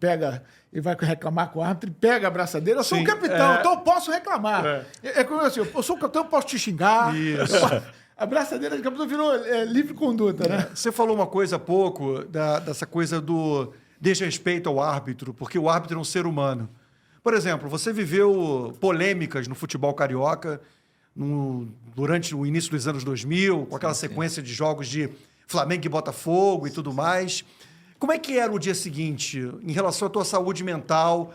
vai reclamar com o árbitro, ele pega a abraçadeira, eu sou o capitão, então eu posso reclamar. É como assim, eu sou o capitão, eu posso te xingar. Isso. A abraçadeira de capitão virou livre conduta, né? Você falou uma coisa há pouco, dessa coisa do desrespeito ao árbitro, porque o árbitro é um ser humano. Por exemplo, você viveu polêmicas no futebol carioca, durante o início dos anos 2000, com aquela sequência de jogos de Flamengo e Botafogo e tudo mais. Como é que era o dia seguinte em relação à tua saúde mental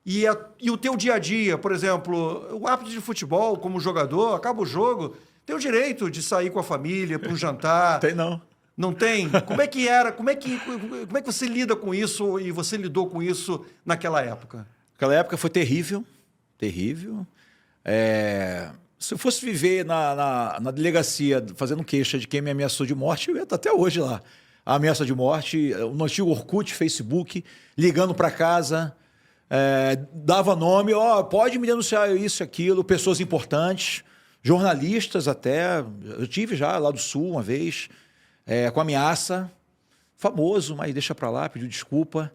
e o teu dia a dia? Por exemplo, o árbitro de futebol, como jogador, acaba o jogo, tem o direito de sair com a família para um jantar. Tem não. Não tem? Como é que era? Como é que você lida com isso e você lidou com isso naquela época? Aquela época foi terrível. Terrível. Se eu fosse viver na delegacia fazendo queixa de quem me ameaçou de morte, eu ia estar até hoje lá. A ameaça de morte, no antigo Orkut, Facebook, ligando para casa, dava nome, pode me denunciar isso, aquilo, pessoas importantes, jornalistas até. Eu tive já lá do Sul uma vez, com ameaça, famoso, mas deixa para lá, pediu desculpa.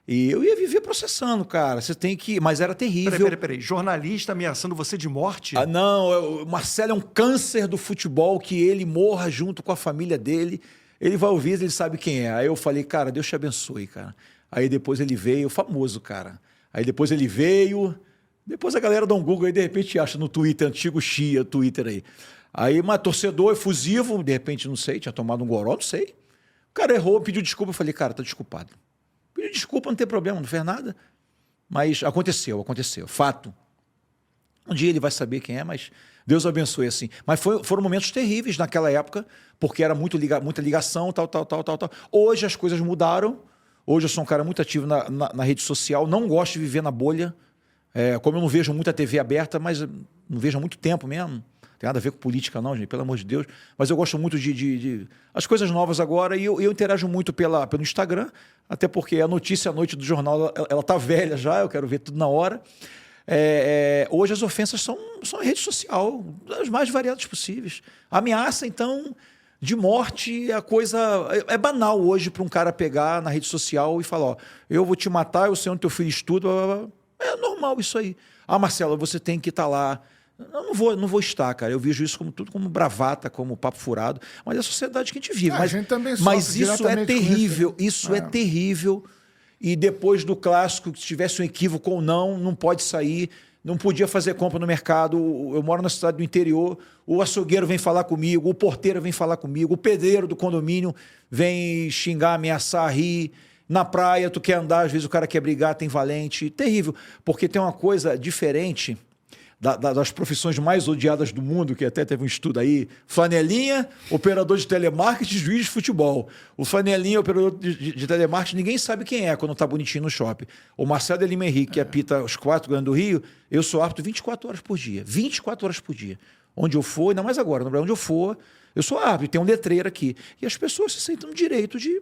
E eu ia viver processando, cara. Você tem que... Mas era terrível. Peraí. Jornalista ameaçando você de morte? Não. O Marcelo é um câncer do futebol, que ele morra junto com a família dele. Ele vai ouvir, ele sabe quem é. Aí eu falei, cara, Deus te abençoe, cara. Aí depois ele veio, famoso, cara. Aí depois ele veio... Depois a galera dá um Google aí, de repente acha no Twitter, antigo Chia, Twitter aí. Aí, mas torcedor efusivo, de repente, não sei, tinha tomado um goró, não sei. O cara errou, pediu desculpa. Eu falei, cara, tá desculpado. Pediu desculpa, não tem problema, não fez nada. Mas aconteceu. Fato. Um dia ele vai saber quem é, mas Deus abençoe assim. Mas foram momentos terríveis naquela época, porque era muita ligação, tal. Hoje as coisas mudaram. Hoje eu sou um cara muito ativo na rede social. Não gosto de viver na bolha. Como eu não vejo muita TV aberta, mas não vejo há muito tempo mesmo. Não tem nada a ver com política não, gente, pelo amor de Deus. Mas eu gosto muito de as coisas novas agora e eu interajo muito pelo Instagram, até porque a notícia à noite do jornal, ela tá velha já, eu quero ver tudo na hora. Hoje as ofensas são em rede social, as mais variadas possíveis. A ameaça, então, de morte, a coisa é banal hoje para um cara pegar na rede social e falar, ó, eu vou te matar, eu sei onde teu filho estuda, blá, blá, blá. É normal isso aí. Ah, Marcelo, você tem que estar lá. Eu não vou estar, cara. Eu vejo isso tudo como bravata, como papo furado. Mas é a sociedade que a gente vive. A gente também sofre mas isso é terrível. Isso é terrível. E depois do clássico, se tivesse um equívoco ou não pode sair. Não podia fazer compra no mercado. Eu moro na cidade do interior. O açougueiro vem falar comigo. O porteiro vem falar comigo. O pedreiro do condomínio vem xingar, ameaçar, rir. Na praia, tu quer andar, às vezes o cara quer brigar, tem valente. Terrível. Porque tem uma coisa diferente das profissões mais odiadas do mundo, que até teve um estudo aí, flanelinha, operador de telemarketing, juiz de futebol. O flanelinha, operador de telemarketing, ninguém sabe quem é quando tá bonitinho no shopping. O Marcelo de Lima Henrique, que apita os 4 Grandes do Rio, eu sou árbitro 24 horas por dia. 24 horas por dia. Onde eu for, ainda mais agora, onde eu for, eu sou árbitro, tem um letreiro aqui. E as pessoas se sentem no direito de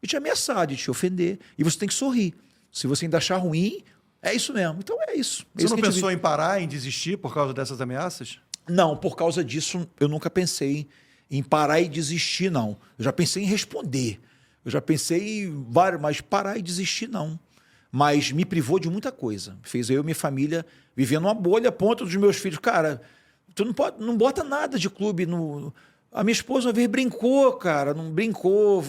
te ameaçar, de te ofender. E você tem que sorrir. Se você ainda achar ruim, é isso mesmo. Então é isso. Você não pensou em parar, em desistir por causa dessas ameaças? Não, por causa disso eu nunca pensei em parar e desistir, não. Eu já pensei em responder. Eu já pensei em vários, mas parar e desistir, não. Mas me privou de muita coisa. Fez eu e minha família viver numa bolha a ponto dos meus filhos. Cara, tu não bota nada de clube no... A minha esposa uma vez brincou, cara, não brincou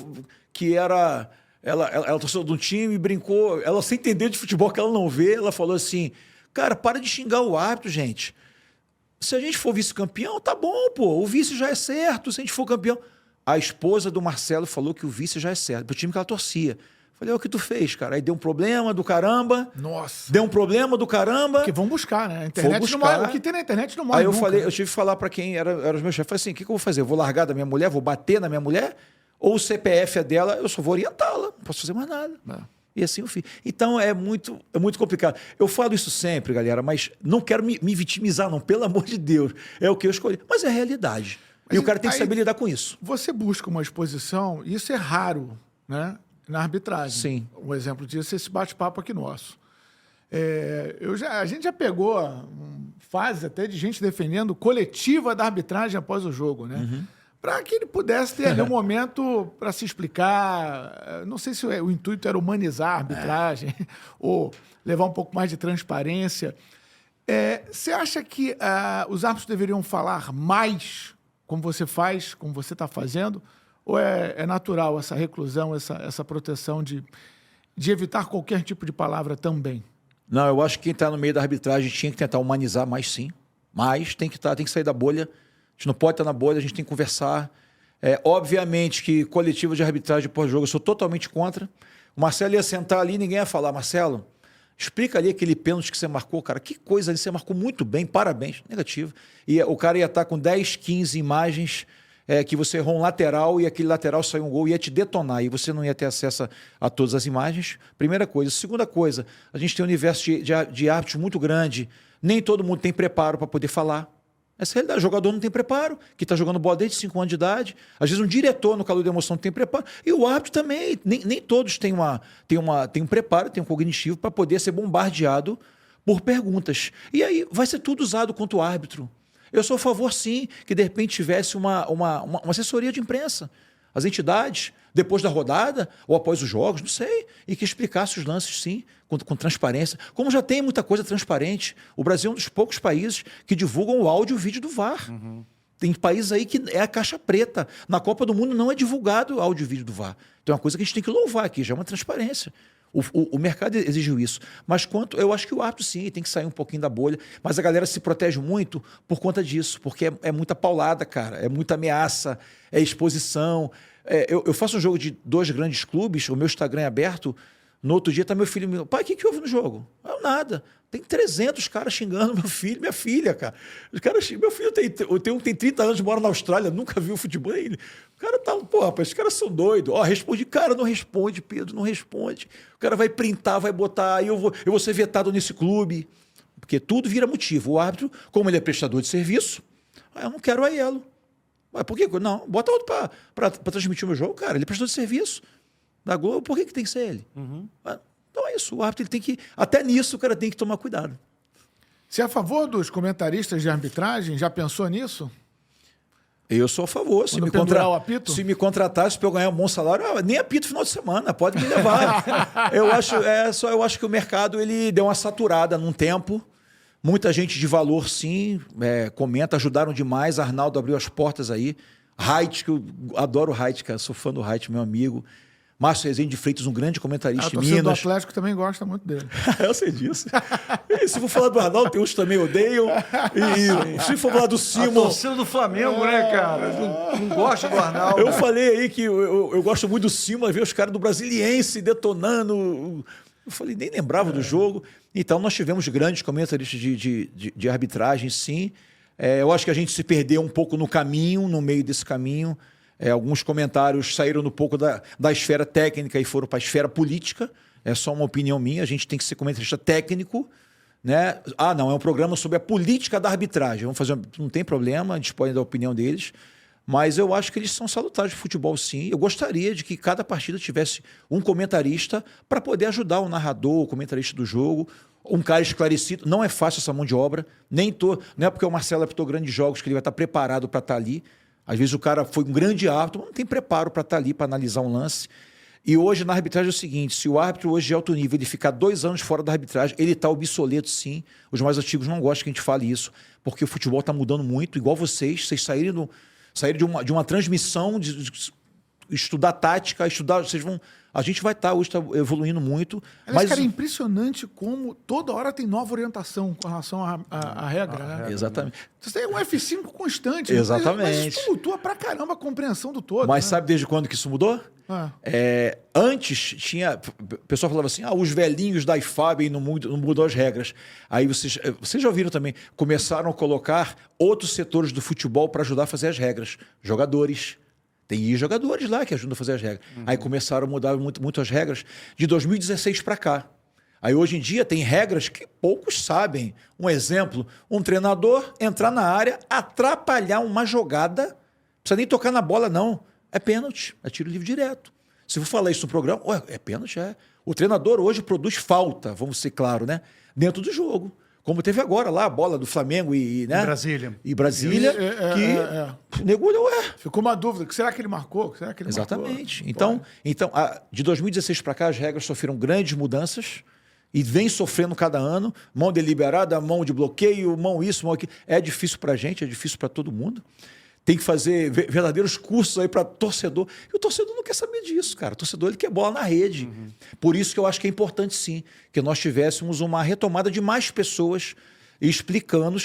que era... Ela torceu de um time, brincou, ela sem entender de futebol que ela não vê, ela falou assim, cara, para de xingar o árbitro, gente. Se a gente for vice-campeão, tá bom, pô, o vice já é certo, se a gente for campeão. A esposa do Marcelo falou que o vice já é certo, pro time que ela torcia. Falei, o que tu fez, cara? Aí deu um problema do caramba. Nossa. Deu um problema do caramba. Porque vão buscar, né? A internet buscar. não morre, o que tem na internet não morre. Aí eu nunca. falei, eu tive que falar para quem era os meus chefes. Falei assim, o que eu vou fazer? Eu vou largar da minha mulher? Vou bater na minha mulher? Ou o CPF é dela? Eu só vou orientá-la. Não posso fazer mais nada. E assim eu fiz. Então é muito complicado. Eu falo isso sempre, galera, mas não quero me vitimizar, não. Pelo amor de Deus. É o que eu escolhi. Mas é a realidade. E o cara tem que saber lidar com isso. Você busca uma exposição, e isso é raro, né? Na arbitragem. Sim. Um exemplo disso é esse bate-papo aqui nosso. A gente já pegou fase até de gente defendendo coletiva da arbitragem após o jogo, né? Uhum. Para que ele pudesse ter ali um momento para se explicar. Não sei se o intuito era humanizar a arbitragem ou levar um pouco mais de transparência. Você acha que os árbitros deveriam falar mais, como você faz, como você está fazendo? Ou é natural essa reclusão, essa proteção de evitar qualquer tipo de palavra também? Não, eu acho que quem está no meio da arbitragem tinha que tentar humanizar mais, sim. Mas tem que sair da bolha. A gente não pode estar na bolha, a gente tem que conversar. Obviamente que coletivo de arbitragem pós-jogo eu sou totalmente contra. O Marcelo ia sentar ali e ninguém ia falar, Marcelo, explica ali aquele pênalti que você marcou, cara. Que coisa ali, você marcou muito bem, parabéns. Negativo. E o cara ia estar com 10, 15 imagens que você errou um lateral e aquele lateral saiu um gol e ia te detonar. E você não ia ter acesso a todas as imagens. Primeira coisa. Segunda coisa, a gente tem um universo de árbitros muito grande. Nem todo mundo tem preparo para poder falar. Essa é a realidade. O jogador não tem preparo, que está jogando bola desde 5 anos de idade. Às vezes um diretor no calor da emoção não tem preparo. E o árbitro também. Nem todos têm um preparo, têm um cognitivo para poder ser bombardeado por perguntas. E aí vai ser tudo usado contra o árbitro. Eu sou a favor, sim, que de repente tivesse uma assessoria de imprensa. As entidades, depois da rodada, ou após os jogos, não sei, e que explicasse os lances, sim, com transparência. Como já tem muita coisa transparente. O Brasil é um dos poucos países que divulgam o áudio e o vídeo do VAR. Uhum. Tem países aí que é a caixa preta. Na Copa do Mundo não é divulgado o áudio e o vídeo do VAR. Então é uma coisa que a gente tem que louvar aqui, já é uma transparência. O mercado exigiu isso. Mas eu acho que o árbitro, sim, tem que sair um pouquinho da bolha. Mas a galera se protege muito por conta disso, porque é muita paulada, cara. É muita ameaça, é exposição. Eu faço um jogo de 2 grandes clubes, o meu Instagram é aberto. No outro dia tá meu filho me... Pai, o que houve no jogo? Nada. Tem 300 caras xingando meu filho, minha filha, cara. Os caras, meu filho tem um que tem 30 anos, mora na Austrália, nunca viu futebol ainda. O cara tá, pô, rapaz, os caras são doidos. Responde, cara, não responde, Pedro, não responde. O cara vai printar, vai botar, aí eu vou ser vetado nesse clube. Porque tudo vira motivo. O árbitro, como ele é prestador de serviço, eu não quero o Aiello. Mas por quê? Não, bota outro para transmitir o meu jogo, cara. Ele é prestador de serviço da Globo, por que tem que ser ele? Então é isso, o árbitro ele tem que... Até nisso o cara tem que tomar cuidado. Você é a favor dos comentaristas de arbitragem? Já pensou nisso? Eu sou a favor. Se me contratasse para eu ganhar um bom salário, nem apito final de semana, pode me levar. eu acho que o mercado ele deu uma saturada num tempo. Muita gente de valor, sim, comenta, ajudaram demais. Arnaldo abriu as portas aí. Reit, que eu adoro o Reit, cara, sou fã do Reit, meu amigo. Márcio Rezende de Freitas, um grande comentarista em Minas. O do Atlético também gosta muito dele. Eu sei disso. E se for falar do Arnaldo, tem uns que também odeiam. E se for falar do Simon... A torcida do Flamengo, né, cara? Não gosta do Arnaldo. Eu falei aí que eu gosto muito do Simon, ver os caras do Brasiliense detonando. Eu falei, nem lembrava do jogo. Então, nós tivemos grandes comentaristas de arbitragem, sim. Eu acho que a gente se perdeu um pouco no caminho, no meio desse caminho. Alguns comentários saíram um pouco da esfera técnica e foram para a esfera política. É só uma opinião minha. A gente tem que ser comentarista técnico, né? Não, é um programa sobre a política da arbitragem. Vamos fazer, não tem problema, a gente pode dar a opinião deles. Mas eu acho que eles são salutares de futebol, sim. Eu gostaria de que cada partida tivesse um comentarista para poder ajudar o narrador, o comentarista do jogo, um cara esclarecido. Não é fácil essa mão de obra. Não é porque o Marcelo apitou grandes jogos que ele vai estar preparado para estar ali. Às vezes o cara foi um grande árbitro, mas não tem preparo para estar ali, para analisar um lance. E hoje na arbitragem é o seguinte, se o árbitro hoje de alto nível ele ficar 2 anos fora da arbitragem, ele está obsoleto, sim. Os mais antigos não gostam que a gente fale isso, porque o futebol está mudando muito, igual vocês saírem de uma transmissão, de estudar tática, a gente vai estar hoje evoluindo muito. Mas, cara, é impressionante como toda hora tem nova orientação com relação à regra, né? Exatamente. Você tem um F5 constante. Exatamente. Mas isso tumultua pra caramba a compreensão do todo. Mas né? sabe desde quando que isso mudou? Antes tinha... O pessoal falava assim, os velhinhos da IFAB não mudam as regras. Aí vocês já ouviram também, começaram a colocar outros setores do futebol para ajudar a fazer as regras. Jogadores... Tem jogadores lá que ajudam a fazer as regras. Aí começaram a mudar muito as regras de 2016 para cá. Aí hoje em dia tem regras que poucos sabem. Um exemplo, um treinador entrar na área, atrapalhar uma jogada, não precisa nem tocar na bola não, é pênalti, é tiro livre direto. Se eu for falar isso no programa, é pênalti, é. O treinador hoje produz falta, vamos ser claros, né? Dentro do jogo. Como teve agora lá a bola do Flamengo né? Brasília. E Brasília, negulha, Ficou uma dúvida, será que ele marcou? Exatamente. Então, de 2016 para cá, as regras sofreram grandes mudanças e vem sofrendo cada ano. Mão deliberada, mão de bloqueio, mão isso, mão aquilo. É difícil para a gente, é difícil para todo mundo. Tem que fazer verdadeiros cursos aí para torcedor. E o torcedor não quer saber disso, cara. O torcedor ele quer bola na rede. Por isso que eu acho que é importante, sim, que nós tivéssemos uma retomada de mais pessoas explicando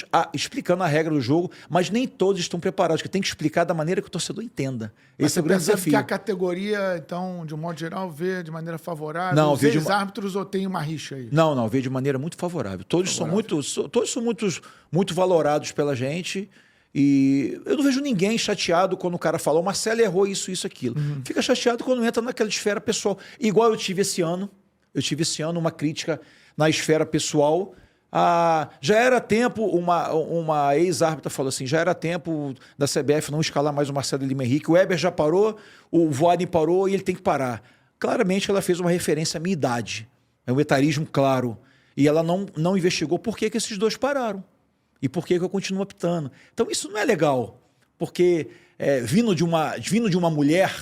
a regra do jogo, mas nem todos estão preparados, que tem que explicar da maneira que o torcedor entenda. Esse é o grande desafio. Que a categoria, então, de um modo geral, vê de maneira favorável? Não, os ex-árbitros ou tem uma rixa aí? Não, vê de maneira muito favorável. Todos são muito valorados pela gente. E eu não vejo ninguém chateado quando o cara fala, o Marcelo errou isso, aquilo. Fica chateado quando entra naquela esfera pessoal. Igual eu tive esse ano uma crítica na esfera pessoal. Já era tempo, uma ex-árbitra falou assim, já era tempo da CBF não escalar mais o Marcelo Lima Henrique. O Weber já parou, o Voaden parou e ele tem que parar. Claramente ela fez uma referência à minha idade. É um etarismo claro. E ela não investigou por que esses dois pararam. E por que eu continuo apitando? Então isso não é legal, porque vindo de uma mulher,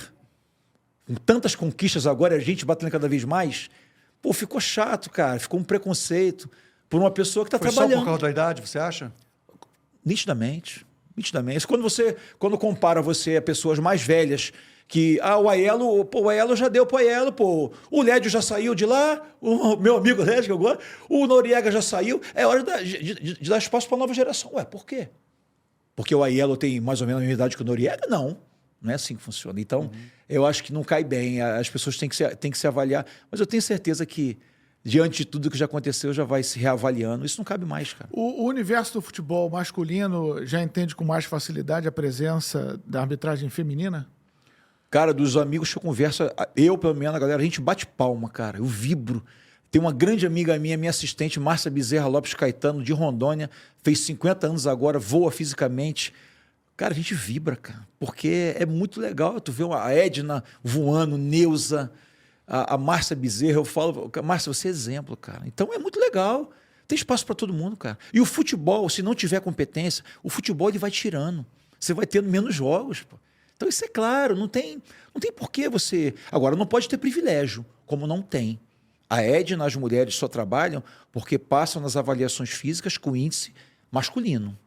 com tantas conquistas agora, a gente batendo cada vez mais, ficou chato, cara, ficou um preconceito por uma pessoa que está trabalhando. Foi só por causa da idade, você acha? Nitidamente. Quando compara você a pessoas mais velhas, que o Aiello já deu pro Aiello, o Lédio já saiu de lá, o meu amigo Lédio, que eu gosto, o Noriega já saiu, é hora de dar espaço para a nova geração. Por quê? Porque o Aiello tem mais ou menos a mesma idade que o Noriega? Não é assim que funciona. Então, eu acho que não cai bem, as pessoas têm que se avaliar, mas eu tenho certeza que, diante de tudo que já aconteceu, já vai se reavaliando. Isso não cabe mais, cara. O universo do futebol masculino já entende com mais facilidade a presença da arbitragem feminina? Cara, dos amigos que eu converso, eu, pelo menos, a galera, a gente bate palma, cara. Eu vibro. Tem uma grande amiga minha assistente, Márcia Bezerra Lopes Caetano, de Rondônia, fez 50 anos agora, voa fisicamente. Cara, a gente vibra, cara, porque é muito legal. Tu vê a Edna voando, Neuza, a Márcia Bezerra, eu falo, Márcia, você é exemplo, cara. Então é muito legal. Tem espaço para todo mundo, cara. E o futebol, se não tiver competência, o futebol ele vai tirando. Você vai tendo menos jogos, pô. Então isso é claro, não tem por que você... Agora, não pode ter privilégio, como não tem. A Edna, as mulheres só trabalham porque passam nas avaliações físicas com índice masculino,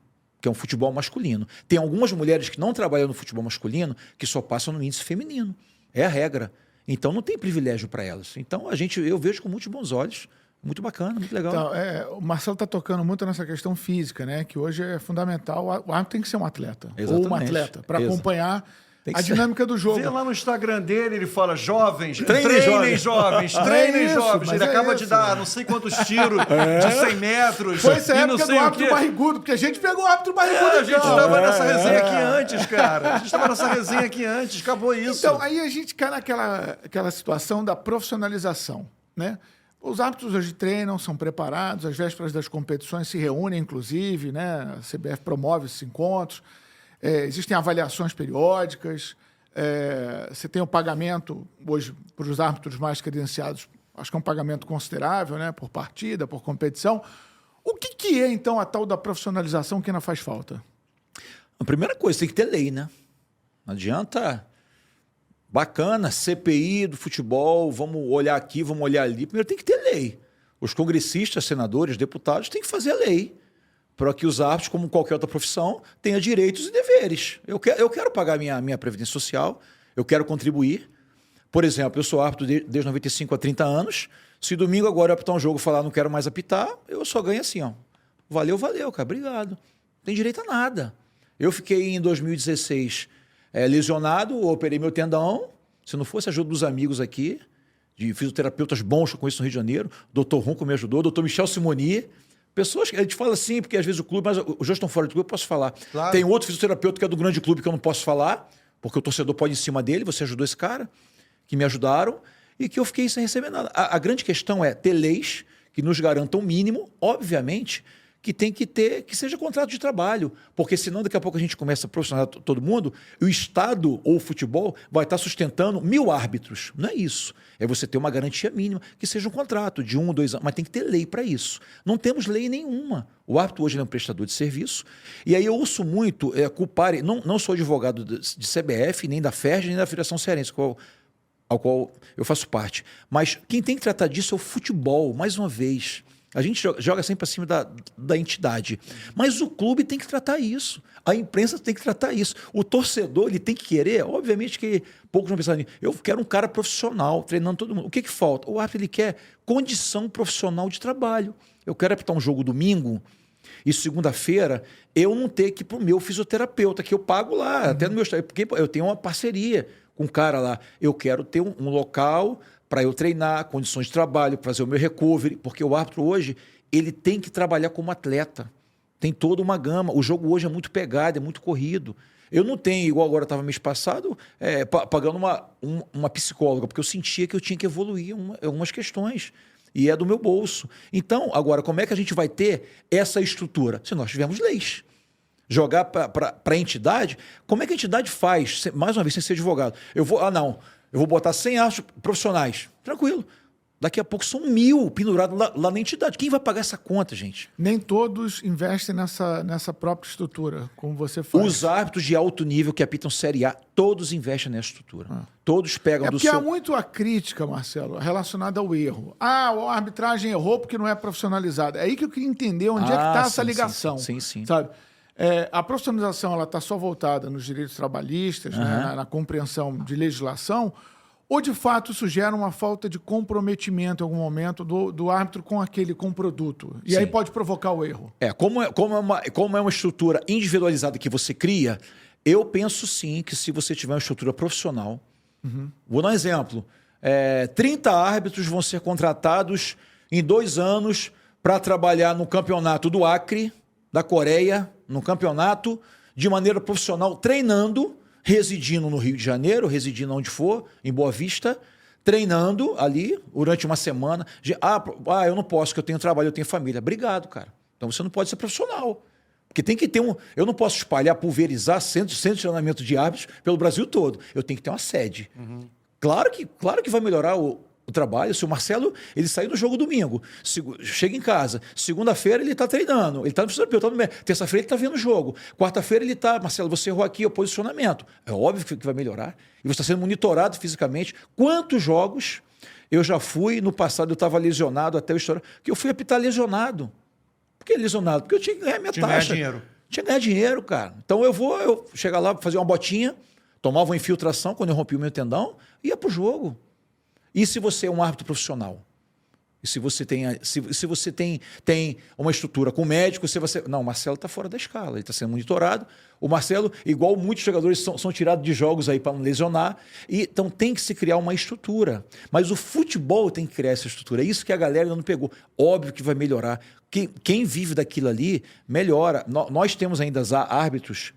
que é um futebol masculino. Tem algumas mulheres que não trabalham no futebol masculino que só passam no índice feminino. É a regra. Então não tem privilégio para elas. Então eu vejo com muitos bons olhos. Muito bacana, muito legal. Então, o Marcelo está tocando muito nessa questão física, né? Que hoje é fundamental. O árbitro tem que ser um atleta. Exatamente. Ou uma atleta, para acompanhar a dinâmica do jogo. Vê lá no Instagram dele, ele fala, jovens, Treinem treinem jovens, treinem isso, jovens. mas Ele é acaba isso. de dar não sei quantos tiros de 100 metros. Foi essa e não época sei do o árbitro quê. barrigudo, porque a gente pegou o árbitro barrigudo. A gente então. estava nessa resenha aqui antes, cara. A gente estava nessa resenha aqui antes, acabou isso. Então, aí a gente cai naquela situação da profissionalização, né? Os árbitros hoje treinam, são preparados, às vésperas das competições se reúnem, inclusive, né? A CBF promove esses encontros, existem avaliações periódicas, você tem o pagamento, hoje, para os árbitros mais credenciados, acho que é um pagamento considerável, né? Por partida, por competição. O que é, então, a tal da profissionalização que ainda faz falta? A primeira coisa, tem que ter lei, né? Não adianta... Bacana, CPI do futebol, vamos olhar aqui, vamos olhar ali. Primeiro tem que ter lei. Os congressistas, senadores, deputados têm que fazer a lei para que os árbitros, como qualquer outra profissão, tenham direitos e deveres. Eu quero pagar minha previdência social, eu quero contribuir. Por exemplo, eu sou árbitro desde 95 a 30 anos. Se domingo agora eu apitar um jogo e falar não quero mais apitar, eu só ganho assim, ó. Valeu, cara, obrigado. Não tem direito a nada. Eu fiquei em 2016... lesionado, operei meu tendão. Se não fosse a ajuda dos amigos aqui, de fisioterapeutas bons que eu conheço no Rio de Janeiro, doutor Ronco me ajudou, doutor Michel Simoni, pessoas que a gente fala assim, porque às vezes o clube, mas os dois estão fora do clube, eu posso falar. Claro. Tem outro fisioterapeuta que é do grande clube que eu não posso falar, porque o torcedor pode ir em cima dele, você ajudou esse cara, que me ajudaram, e que eu fiquei sem receber nada. A grande questão é ter leis que nos garantam o mínimo, obviamente, que tem que ter, que seja contrato de trabalho, porque senão daqui a pouco a gente começa a profissionalizar todo mundo, e o Estado ou o futebol vai estar sustentando 1000 árbitros. Não é isso. É você ter uma garantia mínima, que seja um contrato de 1 ou 2 anos, mas tem que ter lei para isso. Não temos lei nenhuma. O árbitro hoje é um prestador de serviço, e aí eu ouço muito culpar, não sou advogado de CBF, nem da FERJ, nem da Federação Cearense, ao qual eu faço parte, mas quem tem que tratar disso é o futebol, mais uma vez. A gente joga sempre acima da entidade. Mas o clube tem que tratar isso. A imprensa tem que tratar isso. O torcedor ele tem que querer, obviamente que poucos vão pensar nisso. Eu quero um cara profissional, treinando todo mundo. O que falta? O árbitro ele quer condição profissional de trabalho. Eu quero apitar um jogo domingo e segunda-feira eu não ter que ir para o meu fisioterapeuta, que eu pago lá, até no meu estado, porque eu tenho uma parceria com um cara lá. Eu quero ter um local para eu treinar, condições de trabalho, fazer o meu recovery, porque o árbitro hoje ele tem que trabalhar como atleta. Tem toda uma gama. O jogo hoje é muito pegado, é muito corrido. Eu não tenho, igual agora estava mês passado, pagando uma psicóloga, porque eu sentia que eu tinha que evoluir algumas questões. E é do meu bolso. Então, agora, como é que a gente vai ter essa estrutura? Se nós tivermos leis. Jogar para a entidade, como é que a entidade faz? Mais uma vez, sem ser advogado. Eu vou botar 100 árbitros profissionais. Tranquilo. Daqui a pouco são 1000 pendurados lá na entidade. Quem vai pagar essa conta, gente? Nem todos investem nessa própria estrutura, como você faz. Os árbitros de alto nível que apitam Série A, todos investem nessa estrutura. Todos pegam do seu... Porque há muito a crítica, Marcelo, relacionada ao erro. A arbitragem errou porque não é profissionalizada. É aí que eu queria entender onde é que está essa ligação. Sim. Sabe? A profissionalização está só voltada nos direitos trabalhistas, né, na compreensão de legislação, ou de fato isso gera uma falta de comprometimento em algum momento do árbitro com o produto? E aí pode provocar o erro. Como é uma estrutura individualizada que você cria, eu penso sim que se você tiver uma estrutura profissional, vou dar um exemplo, 30 árbitros vão ser contratados em 2 anos para trabalhar no campeonato do Acre, da Coreia, no campeonato, de maneira profissional, treinando, residindo no Rio de Janeiro, residindo onde for, em Boa Vista, treinando ali durante uma semana. Eu não posso, porque eu tenho trabalho, eu tenho família. Obrigado, cara. Então você não pode ser profissional. Porque tem que ter eu não posso espalhar, pulverizar centros de treinamento de árbitros pelo Brasil todo. Eu tenho que ter uma sede. Claro que vai melhorar o trabalho. Se o Marcelo ele sair do jogo domingo, chega em casa, segunda-feira ele está treinando, ele está no fisioterapeuta, terça-feira ele está vendo o jogo, quarta-feira ele está, Marcelo, você errou aqui o posicionamento. É óbvio que vai melhorar. E você está sendo monitorado fisicamente. Quantos jogos eu já fui, no passado eu estava lesionado até o história, que eu fui apitar lesionado. Por que lesionado? Porque eu tinha que ganhar minha taxa. Ganhar dinheiro. Tinha que ganhar dinheiro, cara. Então eu chegar lá, fazer uma botinha, tomava uma infiltração quando eu rompi o meu tendão, ia pro jogo. E se você é um árbitro profissional? E se você tem uma estrutura com médico, não, o Marcelo está fora da escala, ele está sendo monitorado. O Marcelo, igual muitos jogadores, são tirados de jogos aí para não lesionar. Então tem que se criar uma estrutura. Mas o futebol tem que criar essa estrutura. É isso que a galera ainda não pegou. Óbvio que vai melhorar. Quem vive daquilo ali, melhora. Nós temos ainda árbitros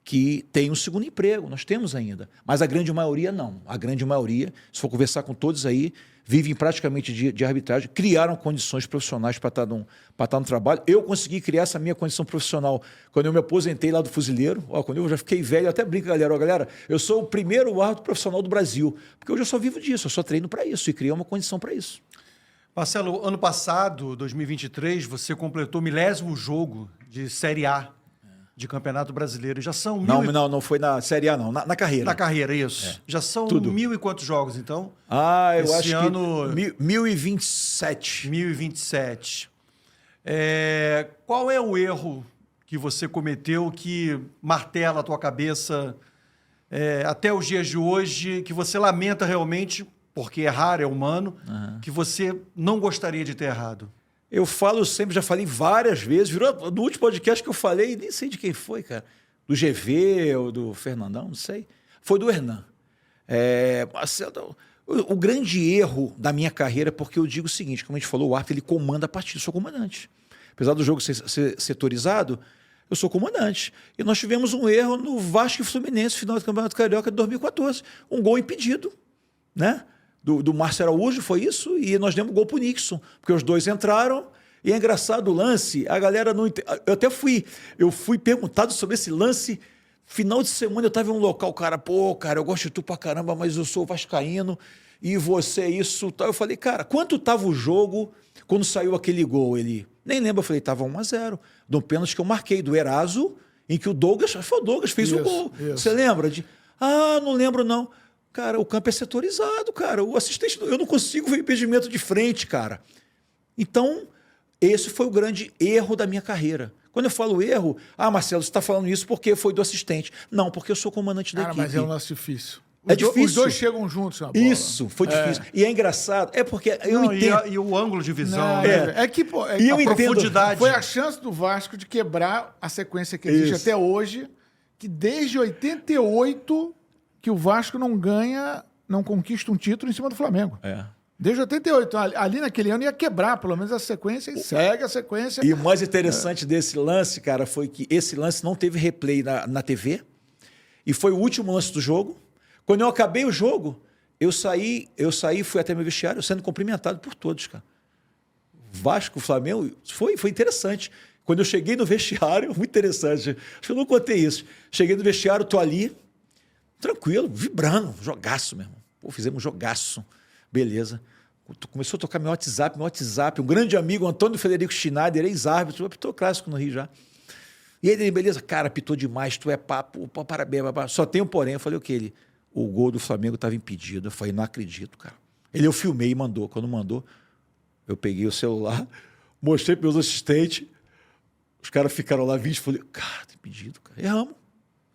que têm um segundo emprego, nós temos ainda. Mas a grande maioria não. A grande maioria, se for conversar com todos aí, vivem praticamente de arbitragem, criaram condições profissionais para estar no trabalho. Eu consegui criar essa minha condição profissional quando eu me aposentei lá do Fuzileiro. Quando eu já fiquei velho, eu até brinco, galera, eu sou o primeiro árbitro profissional do Brasil, porque hoje eu só vivo disso, eu só treino para isso e criei uma condição para isso. Marcelo, ano passado, 2023, você completou o 1000º jogo de Série A de Campeonato Brasileiro. Já são Não foi na Série A, não. Na carreira. Na carreira, isso. Já são tudo. 1000 e quantos jogos, então? Eu esse acho ano, que 1027. 1027. Qual é o erro que você cometeu que martela a tua cabeça até os dias de hoje, que você lamenta realmente, porque errar é humano, que você não gostaria de ter errado? Eu falo sempre, já falei várias vezes, virou no último podcast que eu falei, nem sei de quem foi, cara. Do GV ou do Fernandão, não sei. Foi do Hernan. O grande erro da minha carreira é porque eu digo o seguinte, como a gente falou, o árbitro ele comanda a partida, eu sou comandante. Apesar do jogo ser setorizado, eu sou comandante. E nós tivemos um erro no Vasco e Fluminense, final do Campeonato Carioca de 2014. Um gol impedido, né? Do Márcio Araújo, foi isso, e nós demos gol pro Nixon, porque os dois entraram, e é engraçado o lance, a galera não... Eu fui perguntado sobre esse lance, final de semana eu estava em um local, cara, eu gosto de tu pra caramba, mas eu sou vascaíno, e você isso, tal. Eu falei, cara, quanto tava o jogo quando saiu aquele gol? Ele, nem lembro, eu falei, tava 1-0, de um pênalti que eu marquei, do Eraso, em que o Douglas fez o gol. Você lembra? Não lembro não. Cara, o campo é setorizado, cara. O assistente, eu não consigo ver impedimento de frente, cara. Então, esse foi o grande erro da minha carreira. Quando eu falo erro, Marcelo, você está falando isso porque foi do assistente. Não, porque eu sou comandante da equipe. Mas é um lance difícil. Difícil. Os dois chegam juntos na bola. Isso, foi difícil. E é engraçado, porque eu entendo... E o ângulo de visão. A profundidade. Foi a chance do Vasco de quebrar a sequência que existe até hoje, que desde 88... que o Vasco não conquista um título em cima do Flamengo. Desde 88. Ali naquele ano ia quebrar, pelo menos, a sequência, e segue a sequência. E o mais interessante desse lance, cara, foi que esse lance não teve replay na TV, e foi o último lance do jogo. Quando eu acabei o jogo, eu saí e fui até meu vestiário, sendo cumprimentado por todos, cara. Vasco, Flamengo, foi interessante. Quando eu cheguei no vestiário, muito interessante, acho que eu não contei isso. Cheguei no vestiário, tô ali, tranquilo, vibrando, jogaço, meu irmão. Fizemos um jogaço. Beleza. Começou a tocar meu WhatsApp. Um grande amigo, Antônio Frederico Schneider, ex-árbitro, apitou clássico no Rio já. E ele, beleza, cara, apitou demais, tu é papo, parabéns, papá. Só tem um porém. Eu falei, o que? O gol do Flamengo estava impedido. Eu falei, não acredito, cara. Eu filmei e mandou. Quando mandou, eu peguei o celular, mostrei para meus assistentes, os caras ficaram lá 20, falei, cara, tá impedido, cara. Erramos,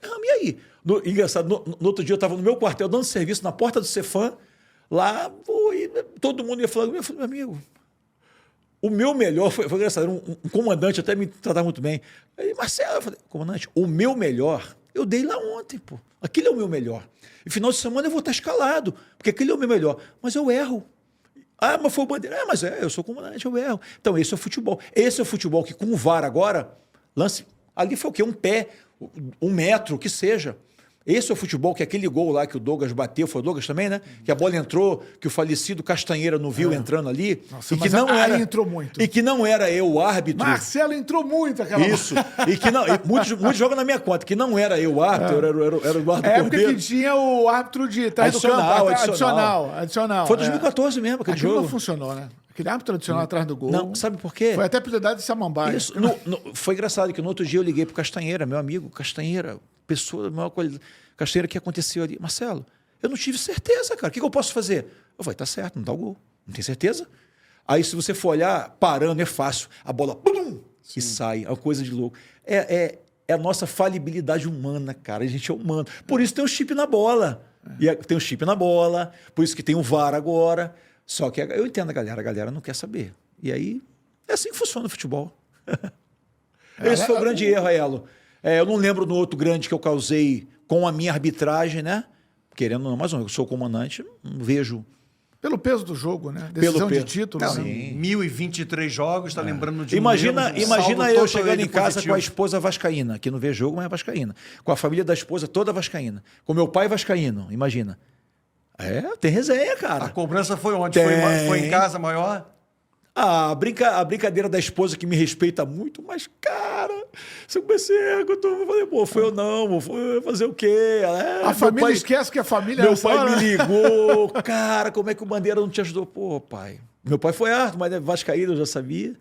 e aí? Engraçado, no outro dia eu estava no meu quartel dando serviço na porta do Cefam, lá, e todo mundo ia falar, eu falei, meu amigo, o meu melhor, foi engraçado, um comandante até me tratava muito bem. Aí, Marcelo, eu falei, comandante, o meu melhor, eu dei lá ontem, pô. Aquele é o meu melhor. E final de semana eu vou estar escalado, porque aquele é o meu melhor. Mas eu erro. Mas foi o Bandeira. Eu sou comandante, eu erro. Então, esse é o futebol. Esse é o futebol que com o VAR agora, lance, ali foi o quê? Um pé, 1 metro, o que seja. Esse é o futebol que aquele gol lá que o Douglas bateu, foi o Douglas também, né? Que a bola entrou, que o falecido Castanheira não viu entrando ali. Nossa, e que mas não aí era entrou muito. E que não era eu o árbitro. Marcelo entrou muito aquela Isso. E que não, e muitos jogam na minha conta, que não era eu o árbitro, era o Eduardo É a época Cordeiro. que tinha o árbitro de trás do campo. Adicional. Foi 2014 mesmo, aquele Aquilo jogo. não funcionou, né? Aquele árbitro tradicional atrás do gol. Não, sabe por quê? Foi até apelidado de Samambaia. Isso, foi engraçado que no outro dia eu liguei pro Castanheira, meu amigo, Castanheira, pessoa da maior qualidade. Castanheira, o que aconteceu ali? Marcelo, eu não tive certeza, cara. O que eu posso fazer? Eu falei, tá certo, não dá o gol. Não tem certeza? Aí, se você for olhar, parando é fácil. A bola, pum, e sai. É uma coisa de louco. É a nossa falibilidade humana, cara. A gente é humano. Por isso tem um chip na bola. E tem um chip na bola. Por isso que tem o VAR agora. Só que eu entendo a galera não quer saber. E aí, é assim que funciona o futebol. Esse foi o grande erro, Aelo. Eu não lembro no outro grande que eu causei com a minha arbitragem, né? Querendo ou não, mas eu sou o comandante, não vejo. Pelo peso do jogo, né? Decisão de título. Não, né? 1023 jogos, tá lembrando de Imagina eu chegando em casa positivo. com a esposa vascaína, que não vê jogo, mas é vascaína. Com a família da esposa toda vascaína. Com meu pai vascaíno, imagina. Tem resenha, cara. A cobrança foi onde? Tem. Foi em casa maior? A brincadeira da esposa que me respeita muito, mas, cara, se eu comecei eu falei, pô, foi eu não, vou fazer o quê? A família esquece que a família... Meu pai me ligou, cara, como é que o Bandeira não te ajudou? Pô, pai, meu pai foi árbitro, mas é vascaíno, eu já sabia,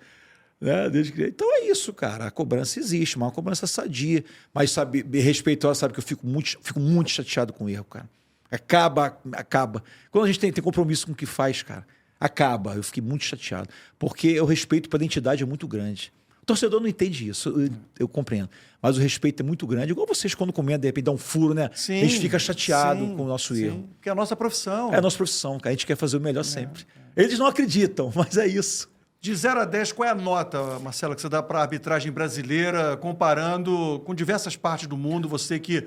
né, desde que... Então é isso, cara, a cobrança existe, mas uma cobrança sadia, mas sabe, respeitosa, sabe que eu fico muito chateado com o erro, cara. Acaba. Quando a gente tem compromisso com o que faz, cara, acaba. Eu fiquei muito chateado. Porque o respeito pela identidade é muito grande. O torcedor não entende isso, eu compreendo. Mas o respeito é muito grande. Igual vocês, quando comentam, de repente dá um furo, né? Sim, a gente fica chateado com o nosso erro. Porque é a nossa profissão. É a nossa profissão, cara. A gente quer fazer o melhor sempre. Eles não acreditam, mas é isso. De 0 a 10, qual é a nota, Marcelo, que você dá para a arbitragem brasileira, comparando com diversas partes do mundo? Você que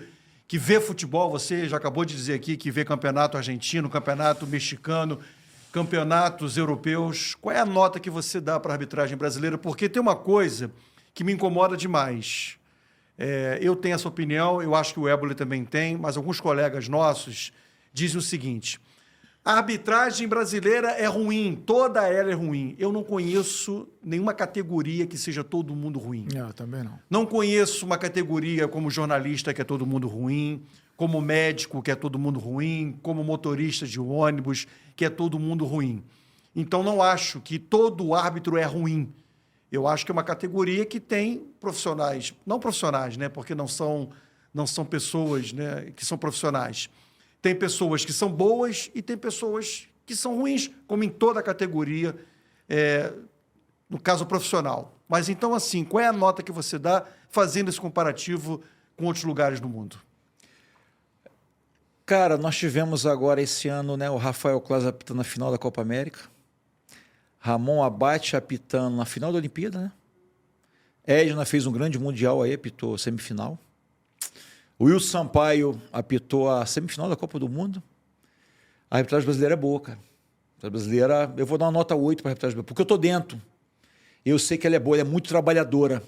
vê futebol, você já acabou de dizer aqui que vê campeonato argentino, campeonato mexicano, campeonatos europeus. Qual é a nota que você dá para a arbitragem brasileira? Porque tem uma coisa que me incomoda demais. Eu tenho essa opinião, eu acho que o Éboli também tem, mas alguns colegas nossos dizem o seguinte: a arbitragem brasileira é ruim, toda ela é ruim. Eu não conheço nenhuma categoria que seja todo mundo ruim. Não, também não. Não conheço uma categoria como jornalista que é todo mundo ruim, como médico que é todo mundo ruim, como motorista de ônibus que é todo mundo ruim. Então não acho que todo árbitro é ruim. Eu acho que é uma categoria que tem profissionais, não profissionais, né, porque não são pessoas, né, que são profissionais. Tem pessoas que são boas e tem pessoas que são ruins, como em toda a categoria, no caso profissional. Mas então, assim, qual é a nota que você dá fazendo esse comparativo com outros lugares do mundo? Cara, nós tivemos agora esse ano, né, o Rafael Claus apitando na final da Copa América, Ramon Abate apitando na final da Olimpíada, né? Edna fez um grande mundial aí, apitou semifinal. O Wilson Sampaio apitou a semifinal da Copa do Mundo. A arbitragem brasileira é boa, cara. A arbitragem brasileira, eu vou dar uma nota 8 para a arbitragem brasileira, porque eu estou dentro. Eu sei que ela é boa, ela é muito trabalhadora.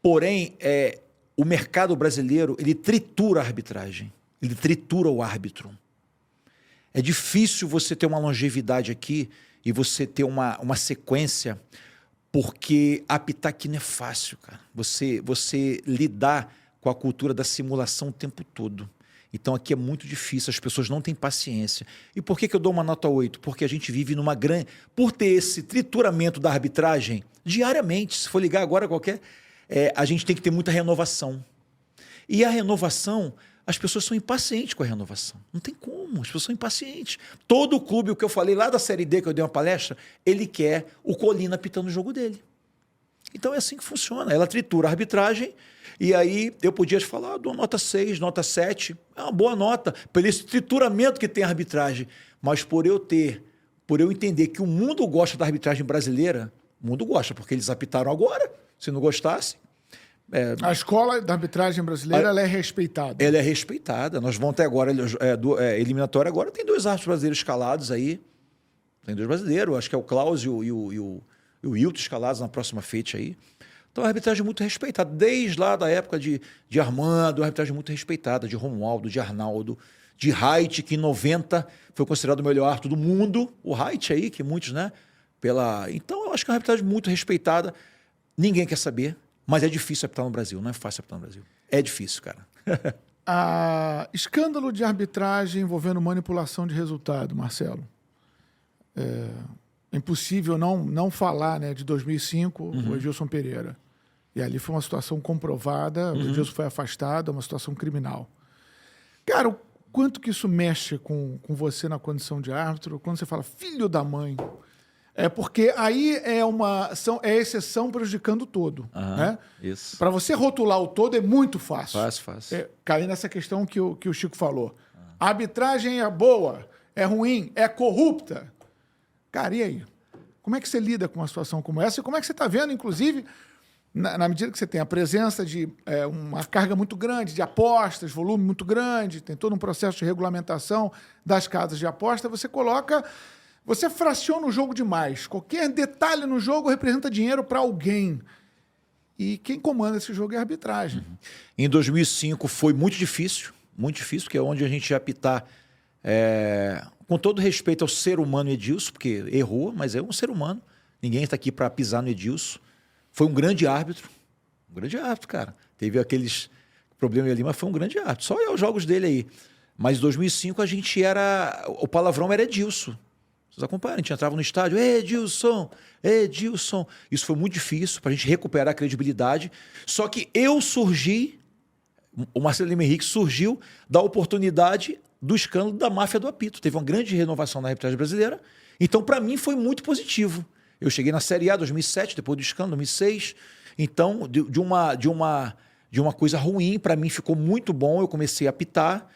Porém, o mercado brasileiro, ele tritura a arbitragem. Ele tritura o árbitro. É difícil você ter uma longevidade aqui e você ter uma sequência, porque apitar aqui não é fácil, cara. Você lidar com a cultura da simulação o tempo todo. Então aqui é muito difícil, as pessoas não têm paciência. E por que eu dou uma nota 8? Porque a gente vive numa grande... Por ter esse trituramento da arbitragem diariamente, se for ligar agora qualquer... a gente tem que ter muita renovação. E a renovação... As pessoas são impacientes com a renovação. Não tem como, as pessoas são impacientes. Todo clube, o que eu falei lá da Série D, que eu dei uma palestra, ele quer o Colina apitando o jogo dele. Então é assim que funciona. Ela tritura a arbitragem e aí eu podia te falar, dou nota 6, nota 7, é uma boa nota, por esse trituramento que tem a arbitragem. Mas por eu entender que o mundo gosta da arbitragem brasileira, o mundo gosta, porque eles apitaram agora, se não gostasse... A escola da arbitragem brasileira ela é respeitada. Ela é respeitada. Nós vamos até agora, eliminatória agora, tem 2 árbitros brasileiros escalados aí. Tem 2 brasileiros, acho que é o Klaus e o Wilton escalados na próxima feita aí. Então a arbitragem é muito respeitada, desde lá da época de Armando, a arbitragem muito respeitada, de Romualdo, de Arnaldo, de Reit, que em 90 foi considerado o melhor árbitro do mundo, o Reit aí, que muitos, né? Então eu acho que é uma arbitragem muito respeitada, ninguém quer saber, mas é difícil apitar no Brasil, não é fácil apitar no Brasil. É difícil, cara. Escândalo de arbitragem envolvendo manipulação de resultado, Marcelo. É impossível não falar, né, de 2005, o Edilson Pereira. E ali foi uma situação comprovada, o Edilson foi afastado, é uma situação criminal. Cara, o quanto que isso mexe com você na condição de árbitro, quando você fala filho da mãe? Porque aí é exceção prejudicando o todo. Né? Isso. Para você rotular o todo é muito fácil. Fácil. Cair nessa questão que o Chico falou. A arbitragem é boa, é ruim, é corrupta. Cara, e aí? Como é que você lida com uma situação como essa? E como é que você está vendo, inclusive, na medida que você tem a presença de uma carga muito grande de apostas, volume muito grande, tem todo um processo de regulamentação das casas de aposta, você fraciona o jogo demais. Qualquer detalhe no jogo representa dinheiro para alguém. E quem comanda esse jogo é a arbitragem. Em 2005 foi muito difícil, porque é onde a gente ia apitar, com todo respeito ao ser humano Edilson, porque errou, mas é um ser humano. Ninguém está aqui para pisar no Edilson. Foi um grande árbitro, cara. Teve aqueles problemas ali, mas foi um grande árbitro. Só os jogos dele aí. Mas em 2005 a gente o palavrão era Edilson. Vocês acompanham? A gente entrava no estádio, Edilson. Isso foi muito difícil para a gente recuperar a credibilidade. Só que o Marcelo Lima Henrique surgiu da oportunidade do escândalo da máfia do apito. Teve uma grande renovação na arbitragem brasileira. Então, para mim, foi muito positivo. Eu cheguei na Série A em 2007, depois do escândalo, 2006. Então, de uma coisa ruim, para mim ficou muito bom. Eu comecei a apitar.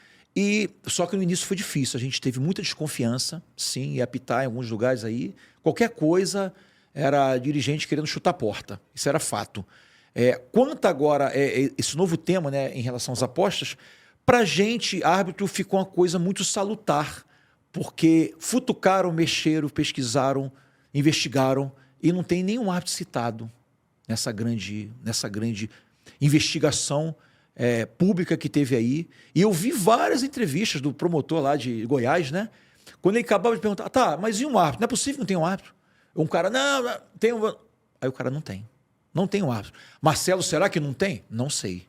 Só que no início foi difícil, a gente teve muita desconfiança, sim, ia apitar em alguns lugares aí. Qualquer coisa era dirigente querendo chutar a porta, isso era fato. Quanto agora, esse novo tema, né, em relação às apostas, para a gente, árbitro, ficou uma coisa muito salutar, porque futucaram, mexeram, pesquisaram, investigaram, e não tem nenhum árbitro citado nessa grande investigação pública que teve aí. E eu vi várias entrevistas do promotor lá de Goiás, né? Quando ele acabava de perguntar, tá, mas e um árbitro? Não é possível que não tenha um árbitro. Um cara, não, tem um... Aí o cara não tem um árbitro. Marcelo, será que não tem? Não sei.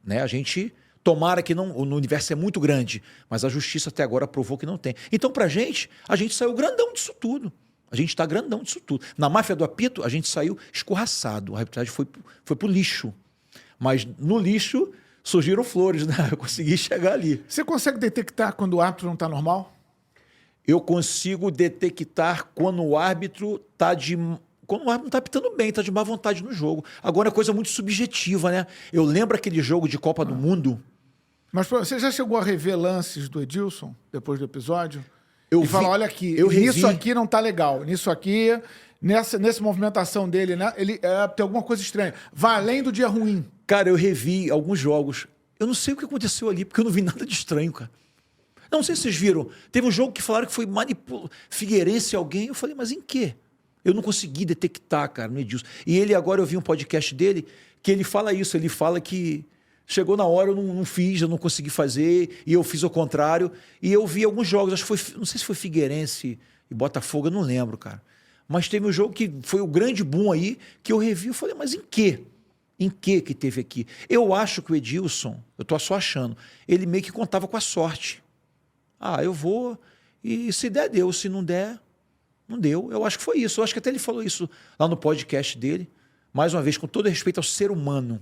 Né? A gente, tomara que não, o universo é muito grande, mas a justiça até agora provou que não tem. Então, a gente saiu grandão disso tudo. A gente está grandão disso tudo. Na máfia do apito, a gente saiu escorraçado. A arbitragem foi pro lixo. Mas no lixo surgiram flores, né? Eu consegui chegar ali. Você consegue detectar quando o árbitro não está normal? Eu consigo detectar quando o árbitro quando o árbitro não está apitando bem, está de má vontade no jogo. Agora é coisa muito subjetiva, né? Eu lembro aquele jogo de Copa do Mundo. Mas você já chegou a rever lances do Edilson depois do episódio? Fala, olha aqui, nisso aqui não tá legal, nisso aqui, nessa movimentação dele, né? Ele tem alguma coisa estranha. Vai além do dia ruim. Cara, eu revi alguns jogos. Eu não sei o que aconteceu ali, porque eu não vi nada de estranho, cara. Não sei se vocês viram. Teve um jogo que falaram que foi Figueirense alguém. Eu falei, mas em quê? Eu não consegui detectar, cara, no Edilson. E ele, agora eu vi um podcast dele, que ele fala isso. Ele fala que chegou na hora, eu não fiz, eu não consegui fazer, e eu fiz ao contrário. E eu vi alguns jogos, acho que foi, não sei se foi Figueirense e Botafogo, eu não lembro, cara. Mas teve um jogo que foi o grande boom aí, que eu revi. Eu falei, mas em quê? Em que teve aqui? Eu acho que o Edilson, eu estou só achando, ele meio que contava com a sorte. Eu vou, e se der, deu. Se não der, não deu. Eu acho que foi isso. Eu acho que até ele falou isso lá no podcast dele. Mais uma vez, com todo respeito ao ser humano.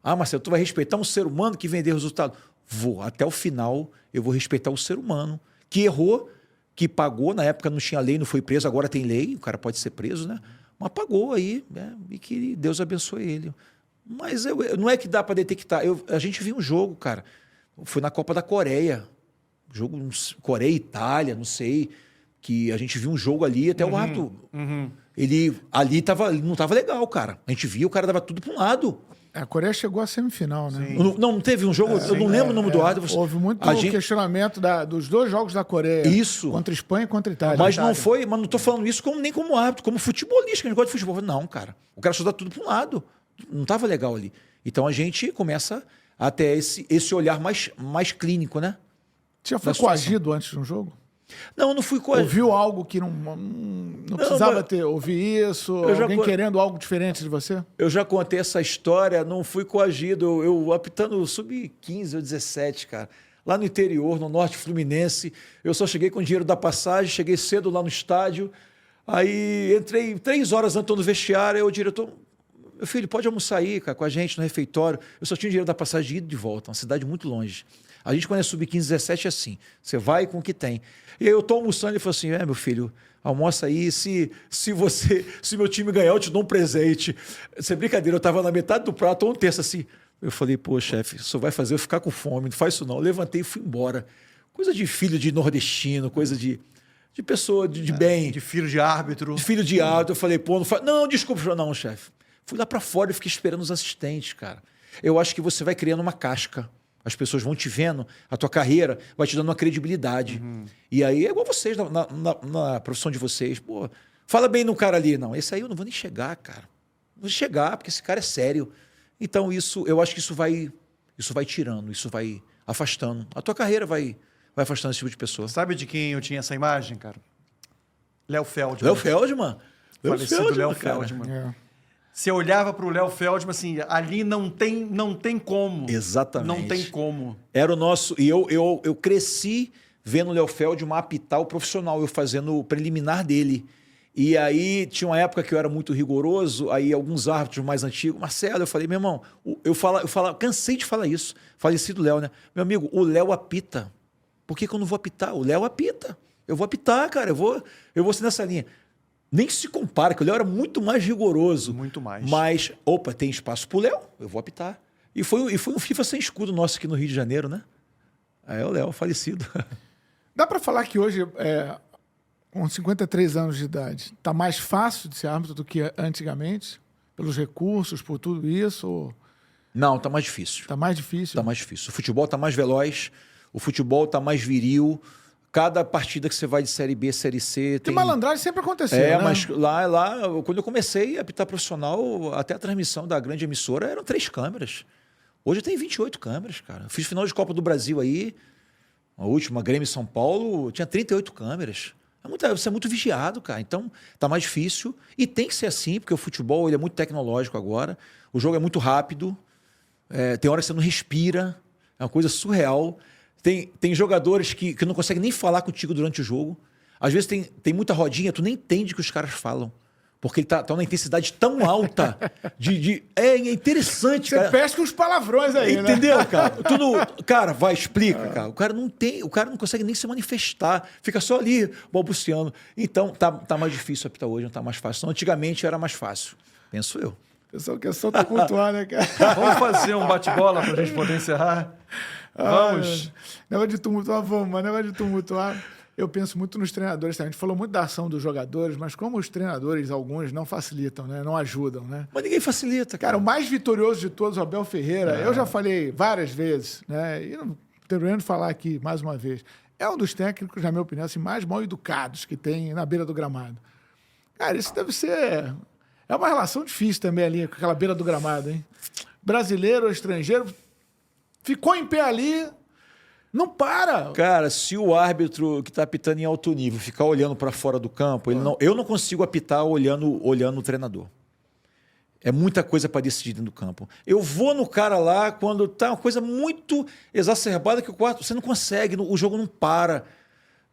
Marcelo, tu vai respeitar um ser humano que vendeu resultado? Vou. Até o final, eu vou respeitar o ser humano que errou, que pagou. Na época não tinha lei, não foi preso. Agora tem lei, o cara pode ser preso, né? Mas pagou aí, né? E que Deus abençoe ele. Mas não é que dá para detectar. A gente viu um jogo, cara. Foi na Copa da Coreia. Jogo Coreia e Itália, não sei. Que a gente viu um jogo ali, até o árbitro. Ele ali não estava legal, cara. A gente viu, o cara dava tudo para um lado. A Coreia chegou à semifinal, né? Não teve um jogo, eu não lembro o nome do árbitro. Houve muito questionamento dos dois jogos da Coreia. Isso. Contra a Espanha e contra a Itália. Mas não foi, mas não estou falando isso nem como árbitro, como futebolista, que a gente gosta de futebol. Não, cara. O cara só dá tudo para um lado. não tava legal ali. Então a gente começa a ter esse olhar mais clínico, né? Você já foi coagido antes de um jogo? Não, eu não fui coagido. Ouviu algo que não precisava ouvir isso? Alguém querendo algo diferente de você? Eu já contei essa história, não fui coagido. Eu apitando sub-15 ou 17, cara. Lá no interior, no norte fluminense. Eu só cheguei com o dinheiro da passagem, cheguei cedo lá no estádio. Aí entrei 3 horas antes no vestiário, aí o diretor... Meu filho, pode almoçar aí, cara, com a gente no refeitório. Eu só tinha dinheiro da passagem de ida e de volta, uma cidade muito longe. A gente, quando é sub-15, 17, é assim. Você vai com o que tem. E aí eu tô almoçando e ele falou assim, meu filho, almoça aí, se meu time ganhar, eu te dou um presente. Sem brincadeira, eu tava na metade do prato, ou um terço assim. Eu falei, pô, chefe, isso vai fazer eu ficar com fome, não faz isso não. Eu levantei e fui embora. Coisa de filho de nordestino, coisa de pessoa de bem. De filho de árbitro. De filho de árbitro. Eu falei, pô, não, desculpa. Não, chefe. Fui lá para fora e fiquei esperando os assistentes, cara. Eu acho que você vai criando uma casca. As pessoas vão te vendo, a tua carreira vai te dando uma credibilidade. E aí é igual vocês, na profissão de vocês. Pô, fala bem no cara ali. Não, esse aí eu não vou nem chegar, cara. Não vou chegar, porque esse cara é sério. Então eu acho que isso vai tirando, isso vai afastando. A tua carreira vai afastando esse tipo de pessoa. Sabe de quem eu tinha essa imagem, cara? Léo Feldman. Léo Feldman? Falecido Léo Feldman. É. Você olhava para o Léo Feldman assim, ali não tem como. Exatamente. Não tem como. Era o nosso... E eu cresci vendo o Léo Feldman apitar o profissional, eu fazendo o preliminar dele. E aí tinha uma época que eu era muito rigoroso, aí alguns árbitros mais antigos, Marcelo, eu falei, meu irmão, eu cansei de falar isso, falecido Léo, né? Meu amigo, o Léo apita. Por que eu não vou apitar? O Léo apita. Eu vou apitar, cara, eu vou ser nessa linha. Nem se compara, que o Léo era muito mais rigoroso. Muito mais. Mas, tem espaço pro Léo, eu vou apitar. E foi um FIFA sem escudo nosso aqui no Rio de Janeiro, né? Aí é o Léo, falecido. Dá para falar que hoje, com 53 anos de idade, está mais fácil de ser árbitro do que antigamente? Pelos recursos, por tudo isso? Ou... Não, tá mais difícil. Está mais difícil? Tá mais difícil. O futebol tá mais veloz, o futebol tá mais viril. Cada partida que você vai de Série B, Série C... Tem malandragem sempre aconteceu, né? Mas lá, quando eu comecei a apitar profissional, até a transmissão da grande emissora eram 3 câmeras. Hoje tem 28 câmeras, cara. Eu fiz final de Copa do Brasil aí, a última, Grêmio e São Paulo, tinha 38 câmeras. Você é muito vigiado, cara. Então, tá mais difícil. E tem que ser assim, porque o futebol ele é muito tecnológico agora. O jogo é muito rápido. Tem hora que você não respira. É uma coisa surreal. Tem jogadores que não conseguem nem falar contigo durante o jogo. Às vezes tem muita rodinha, tu nem entende o que os caras falam. Porque ele tá numa intensidade tão alta. É interessante, Você cara. pesca uns palavrões aí, Entendeu, né? cara? Cara, explica, cara. O cara não consegue nem se manifestar. Fica só ali, balbuciando. Então, tá mais difícil apitar hoje, não tá mais fácil. Então, antigamente era mais fácil, penso eu. Pessoal que é só tumultuar, né, cara? Vamos fazer um bate-bola para a gente poder encerrar? Vamos. Negócio de tumultuar, vamos, mas negócio de tumultuar. Eu penso muito nos treinadores também. A gente falou muito da ação dos jogadores, mas como os treinadores, alguns, não facilitam, né? Não ajudam, né? Mas ninguém facilita, Cara, o mais vitorioso de todos, o Abel Ferreira, eu já falei várias vezes, né? E não estou querendo falar aqui mais uma vez. É um dos técnicos, na minha opinião, assim, mais mal educados que tem na beira do gramado. Cara, isso deve ser... É uma relação difícil também ali, com aquela beira do gramado, hein? Brasileiro ou estrangeiro, ficou em pé ali, não para. Cara, se o árbitro que está apitando em alto nível ficar olhando para fora do campo, eu não consigo apitar olhando o treinador. É muita coisa para decidir dentro do campo. Eu vou no cara lá quando tá uma coisa muito exacerbada que o quarto você não consegue, o jogo não para.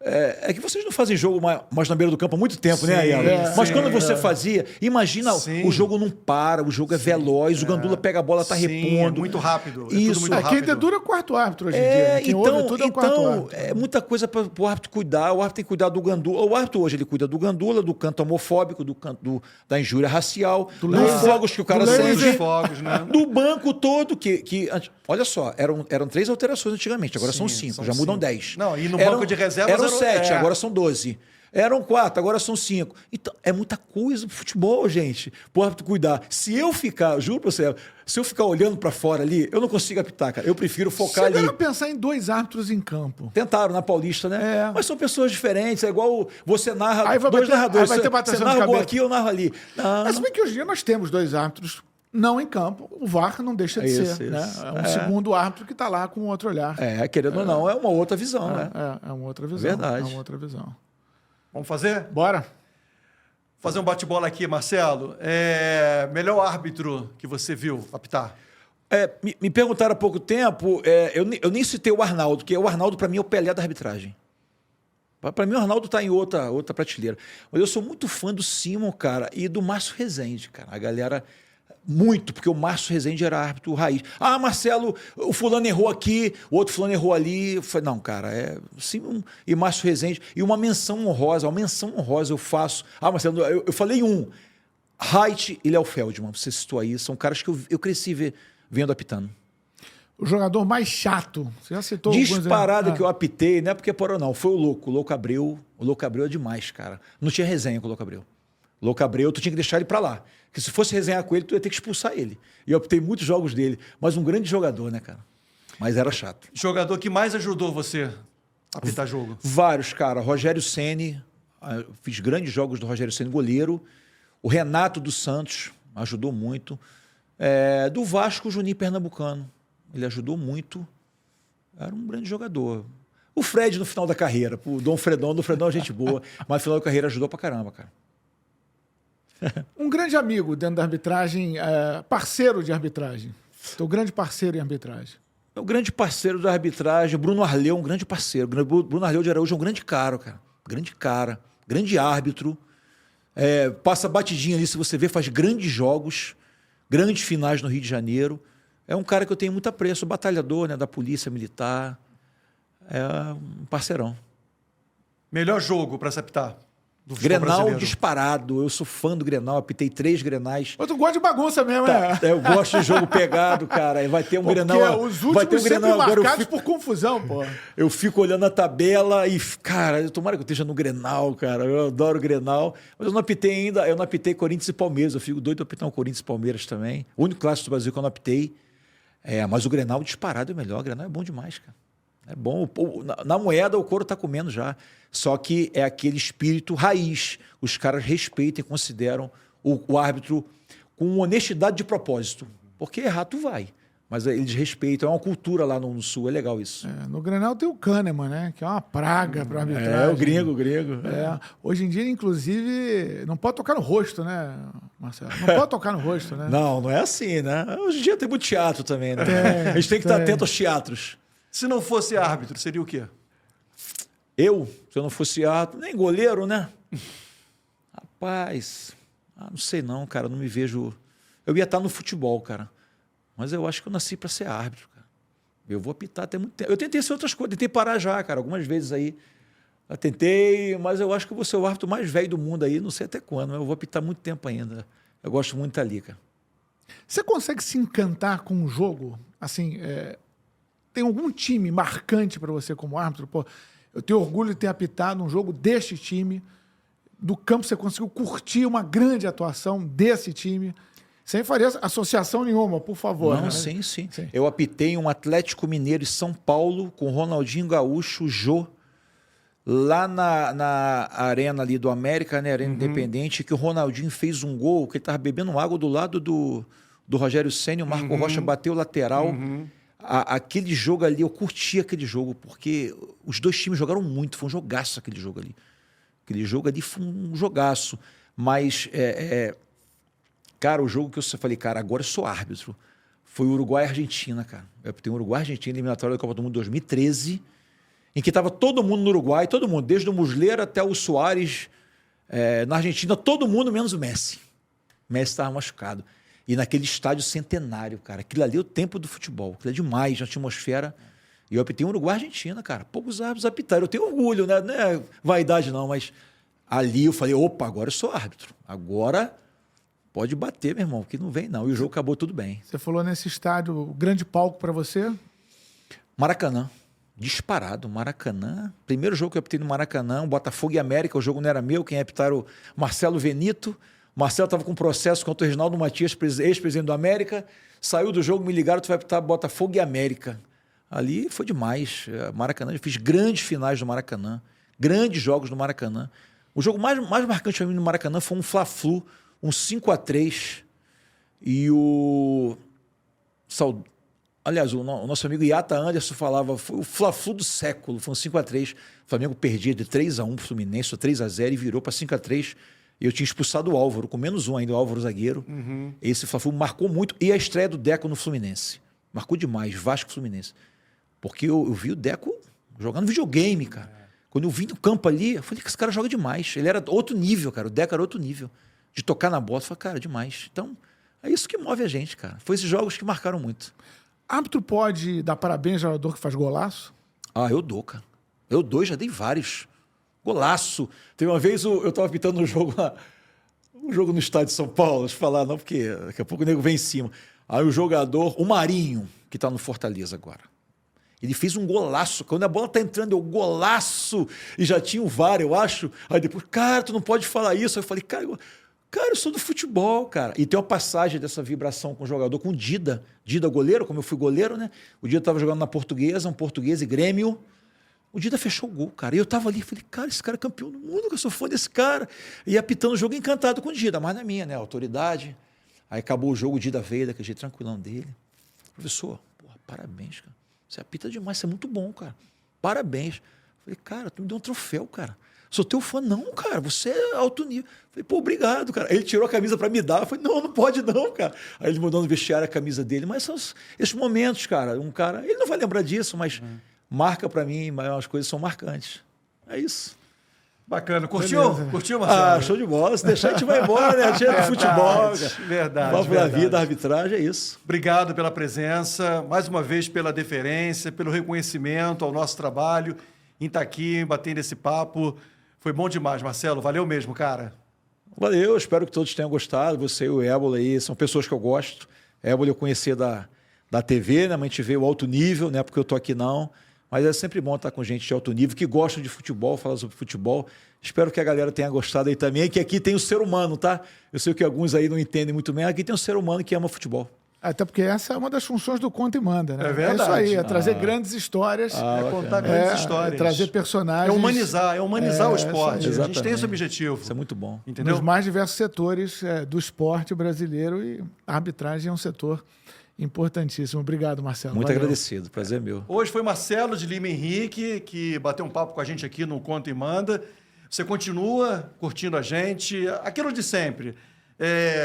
É que vocês não fazem jogo mais na beira do campo há muito tempo, né, Ayala? Mas quando você fazia, imagina, o jogo não para, o jogo é veloz, o Gandula pega a bola, tá repondo. É muito rápido. Isso. Tudo muito rápido. Quem dedura é o quarto árbitro hoje em dia. Quem ouve tudo é o quarto árbitro. É muita coisa para o árbitro cuidar. O árbitro tem que cuidar do Gandula. O árbitro hoje ele cuida do Gandula, do canto homofóbico, do canto da injúria racial, dos fogos que o cara sente, fogos, né? do banco todo olha só, eram 3 alterações antigamente, agora são 5, já mudam 10. Não, e no banco de reservas eram 7, agora são 12. Eram 4, agora são 5. Então, é muita coisa pro futebol, gente. Pro árbitro cuidar. Se eu ficar, juro pra você, se eu ficar olhando pra fora ali, eu não consigo apitar, cara. Eu prefiro focar ali. Chegaram a pensar em 2 árbitros em campo. Tentaram na Paulista, né? Mas são pessoas diferentes. É igual você narra aí vai 2 narradores. Aí vai ter você narra o gol aqui, eu narro ali. Mas bem que hoje em dia nós temos 2 árbitros não em campo, o VAR não deixa de ser. Isso. Né? É um segundo árbitro que está lá com outro olhar. Querendo ou não, é uma outra visão, né? É uma outra visão. Verdade. É uma outra visão. Vamos fazer? Bora. Fazer um bate-bola aqui, Marcelo. Melhor árbitro que você viu apitar? Me perguntaram há pouco tempo, eu nem citei o Arnaldo, porque o Arnaldo, para mim, é o Pelé da arbitragem. Para mim, o Arnaldo está em outra prateleira. Mas eu sou muito fã do Simon, cara, e do Márcio Rezende, cara. A galera... Muito, porque o Márcio Rezende era árbitro raiz. Ah, Marcelo, o fulano errou aqui, o outro fulano errou ali. Eu falei, não, cara, Simon e Márcio Rezende. E uma menção honrosa eu faço. Ah, Marcelo, eu falei Haidt e Léo Feldman, você citou aí, são caras que eu cresci vendo apitando. O jogador mais chato, você já citou Disparado que eu apitei, não é porque parou não, foi o Louco Abreu. O Louco Abreu é demais, cara. Não tinha resenha com o Louco Abreu. Louco Abreu, tu tinha que deixar ele pra lá. Porque se fosse resenhar com ele, tu ia ter que expulsar ele. E eu optei muitos jogos dele. Mas um grande jogador, né, cara? Mas era chato. Jogador que mais ajudou você a apitar jogo? Vários, cara. Rogério Ceni, fiz grandes jogos do Rogério Ceni, goleiro. O Renato dos Santos ajudou muito. Do Vasco, o Juninho Pernambucano. Ele ajudou muito. Era um grande jogador. O Fred no final da carreira. O Dom Fredão é gente boa. Mas no final da carreira ajudou pra caramba, cara. Um grande amigo dentro da arbitragem, parceiro de arbitragem. Teu grande parceiro em arbitragem. O grande parceiro da arbitragem, Bruno Arleu, um grande parceiro. Bruno Arleu de Araújo é um grande cara. Grande árbitro. Passa batidinha ali, se você vê, faz grandes jogos, grandes finais no Rio de Janeiro. É um cara que eu tenho muito apreço, batalhador, né, da polícia militar. É um parceirão. Melhor jogo para se apitar? Grenal disparado. Eu sou fã do Grenal, apitei 3 Grenais. Mas tu gosta de bagunça mesmo, né? Eu gosto de jogo pegado, cara. Vai ter um Grenal. Os últimos vai ter um sempre Grenal marcados por confusão, pô. Eu fico olhando a tabela e, cara, tomara que eu esteja no Grenal, cara. Eu adoro o Grenal. Mas eu não apitei ainda, eu não apitei Corinthians e Palmeiras. Eu fico doido pra apitar um Corinthians e Palmeiras também. O único clássico do Brasil que eu não apitei. Mas o Grenal disparado é melhor. O Grenal é bom demais, cara. É bom. Na moeda o couro tá comendo já. Só que é aquele espírito raiz. Os caras respeitam e consideram o árbitro com honestidade de propósito. Porque errar tu vai. Mas eles respeitam. É uma cultura lá no Sul. É legal isso. No Grenal tem o Kahneman, né? Que é uma praga para arbitragem. O gringo. Hoje em dia, inclusive, não pode tocar no rosto, né, Marcelo? Não pode tocar no rosto, né? Não é assim, né? Hoje em dia tem muito teatro também, né? A gente tem que estar atento aos teatros. Se não fosse árbitro, seria o quê? Se eu não fosse árbitro, nem goleiro, né? Rapaz, não sei não, cara, não me vejo... Eu ia estar no futebol, cara, mas eu acho que eu nasci para ser árbitro, cara. Eu vou apitar até muito tempo. Eu tentei ser outras coisas, tentei parar já, cara, algumas vezes aí. Eu tentei, mas eu acho que eu vou ser o árbitro mais velho do mundo aí, não sei até quando, mas eu vou apitar muito tempo ainda. Eu gosto muito de estar ali, cara. Você consegue se encantar com um jogo? Assim, tem algum time marcante para você como árbitro? Pô, eu tenho orgulho de ter apitado um jogo deste time. Do campo você conseguiu curtir uma grande atuação desse time. Sem fazer associação nenhuma, por favor. Não, né? sim. Eu apitei um Atlético Mineiro e São Paulo com Ronaldinho Gaúcho, Jô, lá na arena ali do América, né, Arena Independente, que o Ronaldinho fez um gol, que ele estava bebendo água do lado do Rogério Ceni, o Marco Rocha bateu lateral. Aquele jogo ali, eu curti aquele jogo, porque os dois times jogaram muito, foi um jogaço aquele jogo ali. Aquele jogo ali foi um jogaço. Mas, cara, o jogo que eu falei, cara, agora eu sou árbitro, foi o Uruguai e Argentina, cara. Eu tenho Uruguai e Argentina, eliminatória da Copa do Mundo 2013, em que estava todo mundo no Uruguai, todo mundo, desde o Muslera até o Suárez, na Argentina, todo mundo menos o Messi. O Messi estava machucado. E naquele estádio centenário, cara. Aquilo ali é o tempo do futebol. Aquilo é demais, a atmosfera. E eu apitei um Uruguai e Argentina, cara. Poucos árbitros apitaram. Eu tenho orgulho, né? Não é vaidade, não, mas ali eu falei, opa, agora eu sou árbitro. Agora pode bater, meu irmão, que não vem, não. E o jogo acabou tudo bem. Você falou nesse estádio, o grande palco para você? Maracanã. Disparado, Maracanã. Primeiro jogo que eu apitei no Maracanã, o Botafogo e América, o jogo não era meu, quem ia apitar era o Marcelo Venito. O Marcelo estava com processo contra o Reginaldo Matias, ex-presidente do América. Saiu do jogo, me ligaram, tu vai apitar Botafogo e América. Ali foi demais. Maracanã, eu fiz grandes finais no Maracanã, grandes jogos no Maracanã. O jogo mais marcante para mim no Maracanã foi um Fla-Flu, um 5-3, E o... Aliás, o nosso amigo Iata Anderson falava, foi o Fla-Flu do século, foi um 5-3. O Flamengo perdia de 3-1 pro Fluminense, ou 3-0 e virou para 5-3. E eu tinha expulsado o Álvaro, com -1 ainda, o Álvaro zagueiro. Esse Fla-Flu marcou muito. E a estreia do Deco no Fluminense. Marcou demais, Vasco Fluminense. Porque eu vi o Deco jogando videogame, cara. Quando eu vi no campo ali, eu falei que esse cara joga demais. Ele era outro nível, cara. O Deco era outro nível. De tocar na bola, eu falei, cara, demais. Então, é isso que move a gente, cara. Foi esses jogos que marcaram muito. Árbitro pode dar parabéns ao jogador que faz golaço? Ah, eu dou, cara. Eu dou, já dei vários. Golaço. Teve uma vez, eu estava pitando um jogo no estádio de São Paulo, deixa eu falar, não, porque daqui a pouco o nego vem em cima. Aí o jogador, o Marinho, que está no Fortaleza agora, ele fez um golaço. Quando a bola tá entrando, eu golaço. E já tinha o VAR, eu acho. Aí depois, cara, tu não pode falar isso. Aí eu falei, cara, eu sou do futebol, cara. E tem uma passagem dessa vibração com o jogador, com o Dida. Dida goleiro, como eu fui goleiro, né? O Dida tava jogando na Portuguesa, um Português e Grêmio. O Dida fechou o gol, cara. E eu tava ali, falei, cara, esse cara é campeão do mundo, que eu sou fã desse cara. E apitando o jogo encantado com o Dida, mas na minha, né? Autoridade. Aí acabou o jogo, o Dida veio daquele jeito tranquilão dele. Professor, porra, parabéns, cara. Você apita demais, você é muito bom, cara. Parabéns. Falei, cara, tu me deu um troféu, cara. Sou teu fã. Não, cara, você é alto nível. Falei, pô, obrigado, cara. Aí ele tirou a camisa pra me dar. Eu falei, não pode não, cara. Aí ele mandou no vestiário a camisa dele. Mas são esses momentos, cara. Um cara, ele não vai lembrar disso, mas marca pra mim, mas as coisas são marcantes. É isso. Bacana. Curtiu? Beleza. Curtiu, Marcelo? Ah, show de bola. Se deixar, a gente vai embora, né? A gente é do futebol. Verdade. Papo da vida, a arbitragem, é isso. Obrigado pela presença, mais uma vez pela deferência, pelo reconhecimento ao nosso trabalho, em estar aqui, batendo esse papo. Foi bom demais, Marcelo. Valeu mesmo, cara. Valeu, espero que todos tenham gostado. Você e o Ébola aí são pessoas que eu gosto. Ébola eu conhecia da TV, né? Mas a gente vê o alto nível, né? Porque eu tô aqui não. Mas é sempre bom estar com gente de alto nível, que gostam de futebol, fala sobre futebol. Espero que a galera tenha gostado aí também, que aqui tem o ser humano, tá? Eu sei que alguns aí não entendem muito bem, aqui tem um ser humano que ama futebol. Até porque essa é uma das funções do Conta e Manda, né? É verdade. É isso aí, é trazer grandes histórias. É contar grandes histórias. Trazer personagens. É humanizar o esporte. isso aí. A gente tem esse objetivo. Isso é muito bom. Entendeu? Nos mais diversos setores do esporte brasileiro, e a arbitragem é um setor importantíssimo. Obrigado, Marcelo. Muito Valeu. agradecido, prazer é meu. Hoje foi Marcelo de Lima Henrique, que bateu um papo com a gente aqui no Conta e Manda. Você continua curtindo a gente, aquilo de sempre.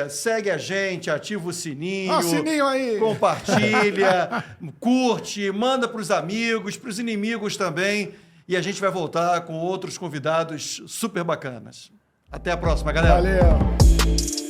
Segue a gente, ativa o sininho, Ó, o sininho aí. Compartilha, curte, manda para os amigos, para os inimigos também. E a gente vai voltar com outros convidados super bacanas. Até a próxima, galera. Valeu.